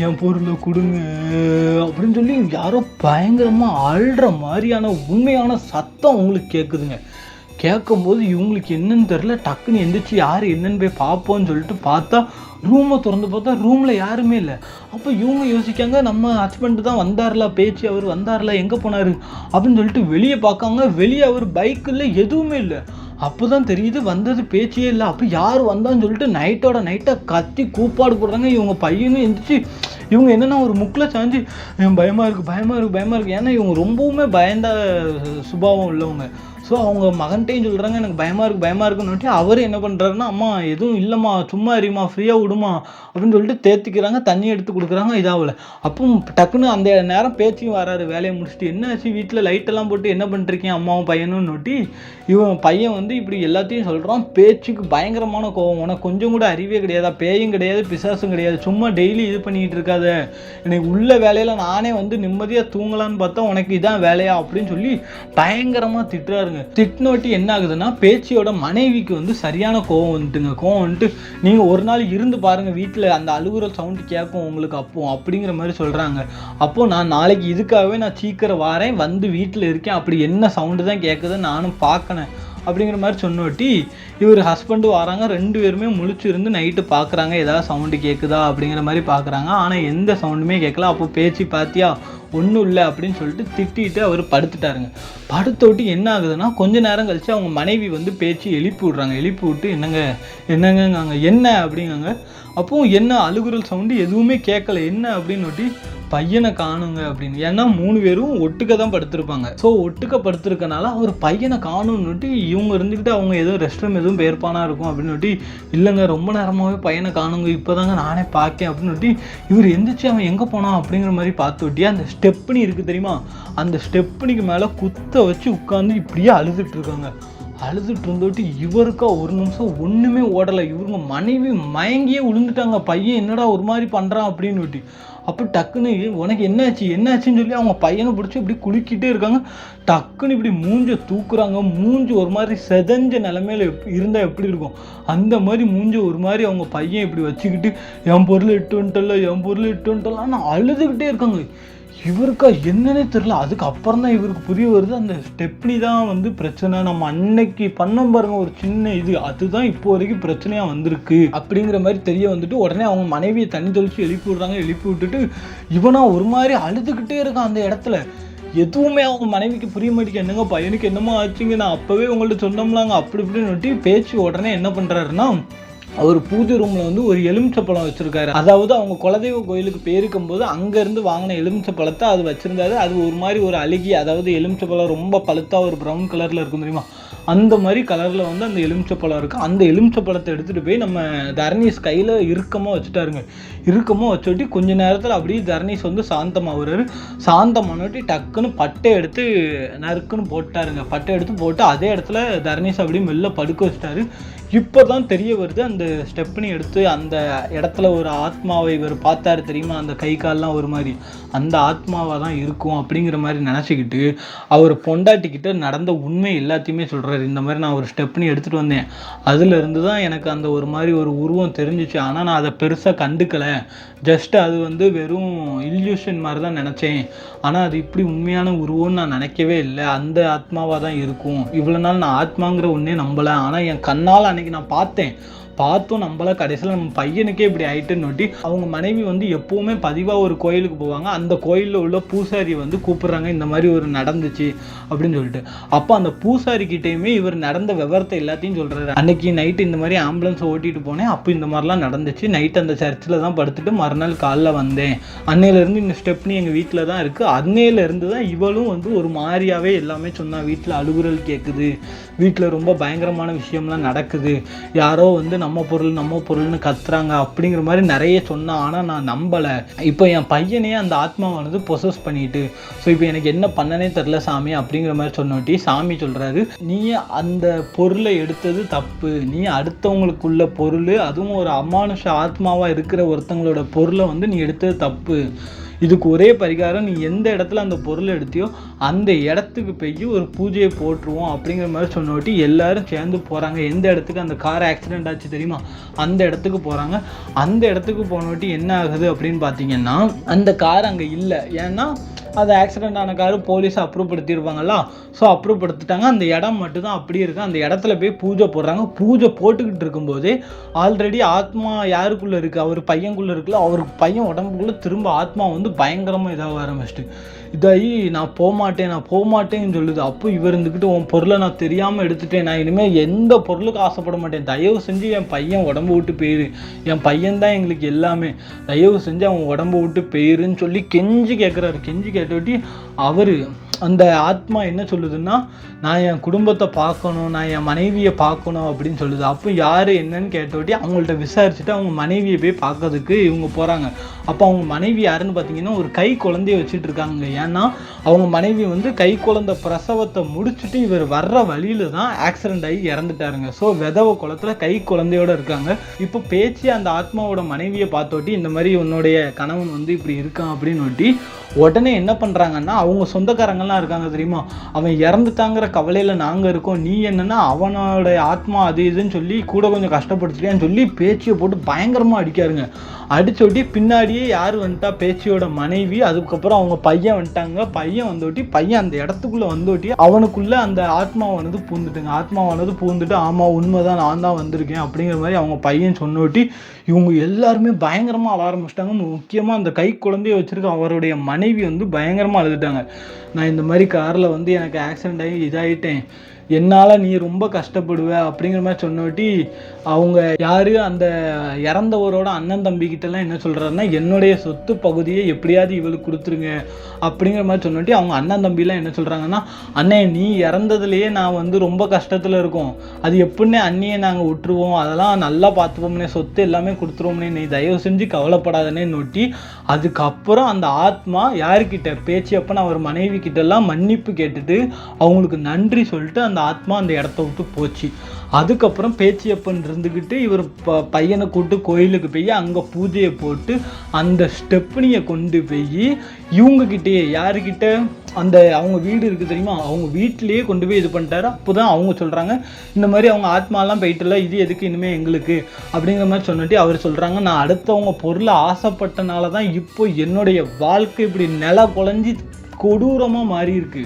என் பொருளை கொடுங்க அப்படின்னு சொல்லி யாரோ பயங்கரமாக அழுற மாதிரியான உண்மையான சத்தம் உங்களுக்கு கேட்குதுங்க. கேட்கும்போது இவங்களுக்கு என்னன்னு தெரில, டக்குன்னு எந்திரிச்சு யார் என்னன்னு போய் பார்ப்போம்னு சொல்லிட்டு பார்த்தா, ரூமை திறந்து பார்த்தா ரூமில் யாருமே இல்லை. அப்போ இவங்க யோசிக்காங்க, நம்ம ஹஸ்பண்டு தான் வந்தார்ல, பேச்சு அவர் வந்தார்ல, எங்கே போனார் அப்படின்னு சொல்லிட்டு வெளியே பார்க்காங்க. வெளியே அவர் பைக்கில் எதுவுமே இல்லை. அப்போ தான் தெரியுது வந்தது பேச்சே இல்லை. அப்போ யார் வந்தான்னு சொல்லிட்டு நைட்டோட நைட்டாக கத்தி கூப்பாடு போடுறாங்க. இவங்க பையனும் எந்திரிச்சு இவங்க என்னென்னா ஒரு முக்கில் சாஞ்சு பயமாக இருக்குது. ஏன்னா இவங்க ரொம்பவுமே பயந்த சுபாவம் உள்ளவங்க. ஸோ அவங்க மகன்கிட்டையும் சொல்கிறாங்க, எனக்கு பயமாக இருக்குன்னு. அவர் என்ன பண்ணுறாருன்னா, அம்மா எதுவும் இல்லைம்மா, சும்மா இருமா, ஃப்ரீயாக விடுமா அப்படின்னு சொல்லிட்டு தேத்திக்கிறாங்க. தண்ணி எடுத்து கொடுக்குறாங்க. இதாகல. அப்போ டக்குன்னு அந்த நேரம் பேச்சியும் வராரு வேலையை முடிச்சுட்டு. என்ன ஆச்சு வீட்டில் லைட்டெல்லாம் போட்டு என்ன பண்ணிருக்கீங்க அம்மாவும் பையனும் நோட்டி இவன் பையன் வந்து இப்படி எல்லாத்தையும் சொல்கிறான். பேச்சுக்கு பயங்கரமான கோவம். உனக்கு கொஞ்சம் கூட அறிவே கிடையாதா? பேயும் கிடையாது, பிசாசும் கிடையாது. சும்மா டெய்லி இது பண்ணிக்கிட்டு இருக்காத. எனக்கு உள்ள வேலையில் நானே வந்து நிம்மதியாக தூங்கலான்னு பார்த்தா உனக்கு இதான் வேலையா அப்படின்னு சொல்லி பயங்கரமாக திட்டுறாரு. திட்னோட்டி என்ன ஆகுதுன்னா, பேச்சியோட மனைவிக்கு வந்து சரியான கோவம் வந்துட்டு நீங்கள் ஒரு நாள் இருந்து பாருங்கள், வீட்டில் அந்த அழுகுறல் சவுண்டு கேட்கும் உங்களுக்கு அப்போ அப்படிங்கிற மாதிரி சொல்கிறாங்க. அப்போது நான் நாளைக்கு இதுக்காகவே நான் சீக்கிரம் வாரேன், வந்து வீட்டில் இருக்கேன், அப்படி என்ன சவுண்டு தான் கேட்குதுன்னு நானும் பார்க்கணும் அப்படிங்கிற மாதிரி சொன்னோட்டி இவர் ஹஸ்பண்டு வராங்க. 2 பேருமே முழிச்சு இருந்து நைட்டு பார்க்குறாங்க, ஏதாவது சவுண்டு கேட்குதா அப்படிங்கிற மாதிரி பார்க்குறாங்க. ஆனால் எந்த சவுண்டுமே கேட்கல. அப்போ பேச்சு பார்த்தியா ஒன்றும் இல்லை அப்படின்னு சொல்லிட்டு திட்டிட்டு அவர் படுத்துட்டாருங்க. படுத்த விட்டு என்ன ஆகுதுன்னா, கொஞ்ச நேரம் கழிச்சு அவங்க மனைவி வந்து பேச்சு எழுப்பி விட்றாங்க. எழுப்பி விட்டு என்னங்க என்ன அப்படிங்காங்க. அப்போது என்ன அழுகுறல் சவுண்டு எதுவுமே கேட்கல. என்ன அப்படின்னு பையனை காணுங்க அப்படின்னு. ஏன்னா 3 பேரும் ஒட்டுக்க தான் படுத்திருப்பாங்க. ஸோ ஒட்டுக்க படுத்திருக்கனால அவர் பையனை காணும்னுட்டு இவங்க இருந்துக்கிட்டு அவங்க ஏதோ ரெஸ்ட் ரூம் எதுவும் போயிருப்பானா இருக்கும் அப்படின்னு இல்லைங்க ரொம்ப நேரமாகவே பையனை காணுங்க, இப்போதாங்க நானே பார்க்கேன் அப்படின்னு இவர் எந்திரிச்சு அவன் எங்கே போனான் அப்படிங்கிற மாதிரி பார்த்து விட்டியா அந்த ஸ்டெப்னி இருக்குது தெரியுமா, அந்த ஸ்டெப்னிக்கு மேலே குத்த வச்சு உட்காந்து இப்படியே அழுதுட்டு இருக்காங்க. அழுதுட்டு இருந்தோட்டு இவருக்கா ஒரு நிமிஷம் ஒன்றுமே ஓடலை. இவருங்க மனைவி மயங்கியே விழுந்துட்டாங்க. பையன் என்னடா ஒரு மாதிரி பண்ணுறான் அப்படின்னு. அப்போ டக்குன்னு உனக்கு என்னாச்சுன்னு சொல்லி அவங்க பையனை பிடிச்சி இப்படி குலுக்கிட்டே இருக்காங்க. டக்குன்னு இப்படி மூஞ்சை தூக்குறாங்க. மூஞ்சி ஒரு மாதிரி செதஞ்ச நிலைமையில இருந்தால் எப்படி இருக்கும் அந்த மாதிரி மூஞ்சி ஒரு மாதிரி அவங்க பையன் இப்படி வச்சுக்கிட்டு என் பொருள் இட்டு வந்துட்டல அழுதுகிட்டே இருக்காங்க. இவருக்கா என்னன்னே தெரியல. அதுக்கப்புறம் தான் இவருக்கு புரிய வருது, அந்த ஸ்டெப்னி தான் வந்து பிரச்சனை. நம்ம அன்னைக்கு பண்ணோம் பாருங்க ஒரு சின்ன இது, அதுதான் இப்போ வரைக்கும் பிரச்சனையாக வந்திருக்கு அப்படிங்கிற மாதிரி தெரிய வந்துட்டு உடனே அவங்க மனைவியை தண்ணி தெளிச்சு எழுப்பி விடுறாங்க. எழுப்பி விட்டுட்டு இவனா ஒரு மாதிரி அழுதுகிட்டே இருக்கான் அந்த இடத்துல. எதுவுமே அவங்க மனைவிக்கு புரிய மாட்டேங்க. என்னங்க பையனுக்கு என்னமோ ஆச்சுங்க, நான் அப்போவே உங்கள்கிட்ட சொன்னோம்லாங்க அப்படி இப்படின்னு பேச்சு. உடனே என்ன பண்ணுறாருன்னா, அவர் பூஜை ரூமில் வந்து ஒரு எலுமிச்சப்பழம் வச்சுருக்காரு. அதாவது அவங்க குலதெய்வ கோயிலுக்கு போயிருக்கும் போது அங்கேருந்து வாங்கின எலுமிச்சப்பழத்தை அது வச்சுருந்தாரு. அது ஒரு மாதிரி ஒரு அழுகி, அதாவது எலுமிச்சப்பழம் ரொம்ப பழுத்தா ஒரு ப்ரௌன் கலரில் இருக்கும் தெரியுமா, அந்த மாதிரி கலரில் வந்து அந்த எலுமிச்சப்பழம் இருக்குது. அந்த எலுமிச்சப்பழத்தை எடுத்துகிட்டு போய் நம்ம தர்ணீஸ் கையில் இறுக்கமாக வச்சுட்டாருங்க. இறுக்கமாக வச்சுட்டு கொஞ்ச நேரத்தில் அப்படியே தர்ணீஸ் வந்து சாந்தமாகறாரு. சாந்தமானோட்டி டக்குன்னு பட்டை எடுத்து நறுக்குன்னு போட்டாருங்க. பட்டை எடுத்து போட்டு அதே இடத்துல தர்ணீஸ் அப்படியே மெல்ல படுக்க வச்சுட்டாரு. இப்போ தான் தெரிய வருது, அந்த ஸ்டெப்னி எடுத்து அந்த இடத்துல ஒரு ஆத்மாவை இவர் பார்த்தாரு தெரியுமா, அந்த கை கால்லாம் ஒரு மாதிரி, அந்த ஆத்மாவாக தான் இருக்கும் அப்படிங்கிற மாதிரி நினச்சிக்கிட்டு அவர் பொண்டாட்டிக்கிட்ட நடந்த உண்மை எல்லாத்தையுமே சொல்கிறாரு. இந்த மாதிரி நான் ஒரு ஸ்டெப்னி எடுத்துகிட்டு வந்தேன், அதுலேருந்து தான் எனக்கு அந்த ஒரு மாதிரி ஒரு உருவம் தெரிஞ்சிச்சு. ஆனால் நான் அதை பெருசாக கண்டுக்கலை, ஜஸ்ட் அது வந்து வெறும் இல்யூஷன் மாதிரி தான் நினச்சேன். ஆனால் அது இப்படி உண்மையான உருவம்னு நான் நினைக்கவே இல்லை, அந்த ஆத்மாவாக தான் இருக்கும். இவ்வளோ நாள் நான் ஆத்மாங்கிற ஒன்றே நம்பலை, ஆனால் என் கண்ணால் அன்னைக்கு நான் பார்த்தும் நம்மள கடைசியில் நம்ம பையனுக்கே இப்படி ஆயிட்டுன்னு அவங்க மனைவி வந்து எப்போவுமே பதிவாக ஒரு கோயிலுக்கு போவாங்க. அந்த கோயிலில் உள்ள பூசாரி வந்து கூப்பிட்றாங்க, இந்த மாதிரி ஒரு நடந்துச்சு அப்படின்னு சொல்லிட்டு. அப்போ அந்த பூசாரி கிட்டேயுமே இவர் நடந்த விவரத்தை எல்லாத்தையும் சொல்கிறாரு. அன்னைக்கு நைட்டு இந்த மாதிரி ஆம்புலன்ஸ் ஓட்டிட்டு போனேன், அப்போ இந்த மாதிரிலாம் நடந்துச்சு, நைட்டு அந்த சர்ச்சில் தான் படுத்துட்டு மறுநாள் காலைல வந்தேன், அன்னையிலேருந்து இந்த ஸ்டெப்னி எங்கள் வீட்டில் தான் இருக்குது, அன்னையிலேருந்து தான் இவளும் வந்து ஒரு மாதிரியாகவே எல்லாமே சொன்னா, வீட்டில் அழுகுறல் கேட்குது, வீட்டில் ரொம்ப பயங்கரமான விஷயம்லாம் நடக்குது, யாரோ வந்து நம்ம பொருள்னு கத்துறாங்க அப்படிங்கிற மாதிரி நிறைய சொன்னான். ஆனால் நான் நம்பலை. இப்போ என் பையனே அந்த ஆத்மாவானது பொசஸ் பண்ணிட்டு, ஸோ இப்போ எனக்கு என்ன பண்ணனே தெரில சாமி அப்படிங்கிற மாதிரி சொன்னோட்டி சாமி சொல்கிறாரு, நீ அந்த பொருளை எடுத்தது தப்பு. நீ அடுத்தவங்களுக்குள்ள பொருள், அதுவும் ஒரு அமானுஷ ஆத்மாவாக இருக்கிற ஒருத்தங்களோட பொருளை வந்து நீ எடுத்தது தப்பு. இதுக்கு ஒரே பரிகாரம், நீ எந்த இடத்துல அந்த பொருளை எடுத்தியோ அந்த இடத்துக்கு போய் ஒரு பூஜையை போட்டுருவோம் அப்படிங்கிற மாதிரி சொன்னோட்டி எல்லாரும் சேர்ந்து போகிறாங்க. எந்த இடத்துக்கு அந்த கார் ஆக்சிடென்ட் ஆச்சு தெரியுமா, அந்த இடத்துக்கு போகிறாங்க. அந்த இடத்துக்கு போனோட்டி என்ன ஆகுது அப்படின்னு பார்த்தீங்கன்னா, அந்த கார் அங்கே இல்லை. ஏன்னா அது ஆக்சிடென்ட் ஆன காரு போலீஸ் அப்ரூவ் படுத்தியிருப்பாங்களா, ஸோ அப்ரூவ் படுத்திட்டாங்க. அந்த இடம் மட்டும்தான் அப்படியே இருக்குது. அந்த இடத்துல போய் பூஜை போடுறாங்க. பூஜை போட்டுக்கிட்டு இருக்கும்போதே ஆல்ரெடி ஆத்மா யாருக்குள்ளே இருக்குது, அவர் பையனுக்குள்ளே இருக்குல்ல, அவருக்கு பையன் உடம்புக்குள்ளே திரும்ப ஆத்மா வந்து பயங்கரமாக இதாக ஆரம்பிச்சிட்டு இதாகி நான் போகமாட்டேன்னு சொல்லுது. அப்போ இவர் இருந்துக்கிட்டு உன் பொருளை நான் தெரியாமல் எடுத்துட்டேன், நான் இனிமேல் எந்த பொருளுக்கு ஆசைப்பட மாட்டேன், தயவு செஞ்சு என் பையன் உடம்பு விட்டு போயிரு, என் பையன் தான் எங்களுக்கு எல்லாமே, தயவு செஞ்சு அவன் உடம்பு விட்டு போயிருன்னு சொல்லி கெஞ்சி கேட்குறாரு. கெஞ்சி கேட்டோட்டி அவர் அந்த ஆத்மா என்ன சொல்லுதுன்னா, நான் என் குடும்பத்தை பார்க்கணும், நான் என் மனைவியை பார்க்கணும் அப்படின்னு சொல்லுது. அப்போ யார் என்னன்னு கேட்டோட்டி அவங்கள்ட்ட விசாரிச்சுட்டு அவங்க மனைவியை போய் பார்க்கறதுக்கு இவங்க போகிறாங்க. அப்போ அவங்க மனைவி யாருன்னு பார்த்தீங்கன்னா ஒரு கை குழந்தைய வச்சுட்டு இருக்காங்க. ஏன்னா அவங்க மனைவி வந்து கை குழந்தை பிரசவத்தை முடிச்சுட்டு இவர் வர்ற வழியில தான் ஆக்சிடென்ட் ஆகி இறந்துட்டாருங்க. ஸோ விதவ குளத்தில் கை குழந்தையோட இருக்காங்க. இப்போ பேச்சு அந்த ஆத்மாவோட மனைவியை பார்த்தோட்டி இந்த மாதிரி உன்னுடைய கணவன் வந்து இப்படி இருக்கான் அப்படின்னு ஒட்டி உடனே என்ன பண்ணுறாங்கன்னா, அவங்க சொந்தக்காரங்கள்லாம் இருக்காங்க தெரியுமா, அவன் இறந்துட்டாங்கிற கவலையில் நாங்கள் இருக்கோம், நீ என்னன்னா அவனோட ஆத்மா அது இதுன்னு சொல்லி கூட கொஞ்சம் கஷ்டப்படுத்திட்டேன்னு சொல்லி பேச்சியை போட்டு பயங்கரமாக அடிக்காருங்க. அடிச்சோட்டி பின்னாடியே யார் வந்துட்டா, பேச்சியோட மனைவி, அதுக்கப்புறம் அவங்க பையன் வந்துட்டாங்க. பையன் வந்தோட்டி பையன் அந்த இடத்துக்குள்ளே வந்தோட்டி அவனுக்குள்ளே அந்த ஆத்மாவானது பூந்துட்டு ஆமாம் உண்மைதான், நான் தான் வந்திருக்கேன் அப்படிங்கிற மாதிரி அவங்க பையன் சொன்னோட்டி இவங்க எல்லாருமே பயங்கரமாக அழ ஆரம்பிச்சிட்டாங்க. முக்கியமாக அந்த கை குழந்தைய வச்சுருக்க அவருடைய மனைவி வந்து பயங்கரமாக அழுதுட்டாங்க. நான் இந்த மாதிரி காரில் வந்து எனக்கு ஆக்சிடென்ட் ஆகி இதாகிட்டேன், என்னால் நீ ரொம்ப கஷ்டப்படுவ அப்படிங்கிற மாதிரி சொன்னோட்டி அவங்க யார் அந்த இறந்தவரோட அண்ணன் தம்பிக்கிட்டலாம் என்ன சொல்கிறாருன்னா, என்னுடைய சொத்து பகுதியை எப்படியாவது இவளுக்கு கொடுத்துருங்க அப்படிங்கிற மாதிரி சொன்னோட்டி அவங்க அண்ணன் தம்பிலாம் என்ன சொல்கிறாங்கன்னா, அண்ணே நீ இறந்ததுலேயே நான் வந்து ரொம்ப கஷ்டத்தில் இருக்கோம், அது எப்படின்னே அண்ணியை நாங்கள் விட்டுருவோம், அதெல்லாம் நல்லா பார்த்துப்போம்னே, சொத்து எல்லாமே கொடுத்துருவோம்னே, நீ தயவு செஞ்சு கவலைப்படாதனே நோட்டி அதுக்கப்புறம் அந்த ஆத்மா யாருக்கிட்ட பேச்சியப்பன் அவர் மனைவி கிட்டலாம் மன்னிப்பு கேட்டுட்டு அவங்களுக்கு நன்றி சொல்லிட்டு அந்த ஆத்மா அந்த இடத்த விட்டு போச்சு. அதுக்கப்புறம் பேச்சியப்பன் இருந்துக்கிட்டு இவர் பையனை கூட்டு கோயிலுக்கு போய் அங்கே பூஜையை போட்டு அந்த ஸ்டெப்னியை கொண்டு போய் இவங்ககிட்டயே யாருக்கிட்ட அந்த அவங்க வீடு இருக்குது தெரியுமா, அவங்க வீட்டிலேயே கொண்டு போய் இது பண்ணிட்டாரு. அப்போ தான் அவங்க சொல்கிறாங்க, இந்த மாதிரி அவங்க ஆத்மாலாம் போயிட்டுல, இது எதுக்கு இனிமேல் எங்களுக்கு அப்படிங்கிற மாதிரி சொன்னிட்டு அவர் சொல்கிறாங்க, நான் அடுத்தவங்க பொருளை ஆசைப்பட்டனால தான் இப்போ என்னுடைய வாழ்க்கை இப்படி நில குலைஞ்சி கொடூரமாக மாறி இருக்கு.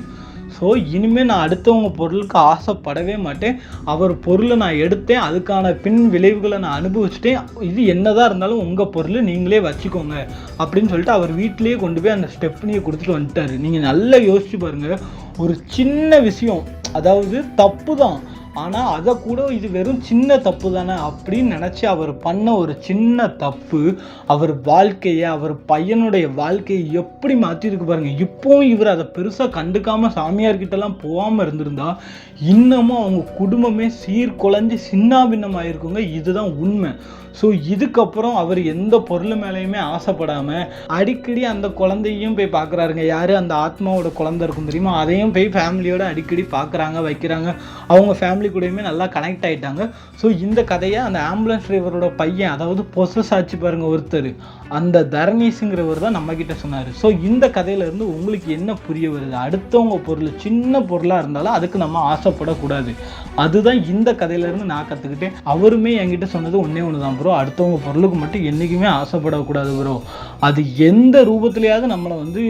ஸோ இனிமேல் நான் அடுத்தவங்க பொருளுக்கு ஆசைப்படவே மாட்டேன், அவர் பொருளை நான் எடுத்தேன், அதுக்கான பின் விளைவுகளை நான் அனுபவிச்சிட்டேன், இது என்னதான் இருந்தாலும் உங்கள் பொருள் நீங்களே வச்சுக்கோங்க அப்படின்னு சொல்லிட்டு அவர் வீட்டிலேயே கொண்டு போய் அந்த ஸ்டெப்னியை கொடுத்துட்டு வந்துட்டார். நீங்கள் நல்லா யோசிச்சு பாருங்கள், ஒரு சின்ன விஷயம், அதாவது தப்பு தான், ஆனால் அதை கூட இது வெறும் சின்ன தப்பு தானே அப்படின்னு நினச்சி அவர் பண்ண ஒரு சின்ன தப்பு அவர் வாழ்க்கையை, அவர் பையனுடைய வாழ்க்கையை எப்படி மாற்றிருக்கு பாருங்கள். இப்போவும் இவர் அதை பெருசாக கண்டுக்காமல் சாமியார்கிட்டலாம் போகாமல் இருந்திருந்தா இன்னமும் அவங்க குடும்பமே சீர்குலைஞ்சு சின்னாபின்னமாயிருக்குங்க. இதுதான் உண்மை. ஸோ இதுக்கப்புறம் அவர் எந்த பொருள் மேலேயுமே ஆசைப்படாமல் அடிக்கடி அந்த குழந்தையும் போய் பார்க்குறாருங்க. யார் அந்த ஆத்மாவோட குழந்தை இருக்கும் தெரியுமா, அதையும் போய் ஃபேமிலியோட அடிக்கடி பார்க்குறாங்க, வைக்கிறாங்க. அவங்க ஃபேமிலி கூடயுமே நல்லா கனெக்ட் ஆகிட்டாங்க. ஸோ இந்த கதையை அந்த ஆம்புலன்ஸ் டிரைவரோட பையன், அதாவது பொசஸ் ஆச்சு பாருங்கள் ஒருத்தர், அந்த தர்ணீஸுங்கிறவர் தான் நம்மக்கிட்ட சொன்னார். ஸோ இந்த கதையிலேருந்து உங்களுக்கு என்ன புரிய வருது, அடுத்தவங்க பொருள் சின்ன பொருளாக இருந்தாலும் அதுக்கு நம்ம ஆசைப்படக்கூடாது. அதுதான் இந்த கதையிலேருந்து நான் கற்றுக்கிட்டேன். அவருமே என்கிட்ட சொன்னது ஒன்றே ஒன்று தான் ப்ரோ, அடுத்தவங்க பொருளுக்கு மட்டும் என்றைக்குமே ஆசைப்படக்கூடாது ப்ரோ, அது எந்த ரூபத்துலையாவது நம்மளை வந்து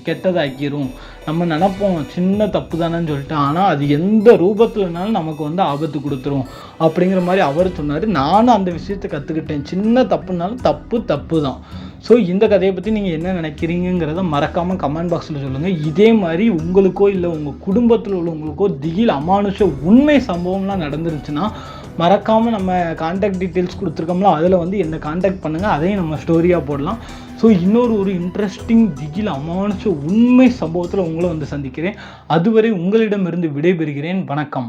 கெட்டதாக்கிரும். நம்ம நினைப்போம் சின்ன தப்பு தானேன்னு சொல்லிட்டு, ஆனால் அது எந்த ரூபத்துலனாலும் நமக்கு வந்து ஆபத்து கொடுத்துரும் அப்படிங்கிற மாதிரி அவர் சொன்னார். நானும் அந்த விஷயத்தை கற்றுக்கிட்டேன், சின்ன தப்புனாலும் தப்பு தான். ஸோ இந்த கதையை பற்றி நீங்கள் என்ன நினைக்கிறீங்கிறத மறக்காமல் கமெண்ட் பாக்ஸில் சொல்லுங்கள். இதே மாதிரி உங்களுக்கோ இல்லை உங்கள் குடும்பத்தில் உள்ளவங்களுக்கோ திகில் அமானுஷ உண்மை சம்பவம்லாம் நடந்துருச்சுன்னா மறக்காமல் நம்ம கான்டாக்ட் டீட்டெயில்ஸ் கொடுத்துருக்கோம்ல, அதில் வந்து என்னை கான்டாக்ட் பண்ணுங்கள், அதையும் நம்ம ஸ்டோரியாக போடலாம். ஸோ இன்னொரு இன்ட்ரெஸ்டிங் திகில் அமானுஷ உண்மை சம்பவத்தில் உங்களை வந்து சந்திக்கிறேன். அதுவரை உங்களிடமிருந்து விடைபெறுகிறேன். வணக்கம்.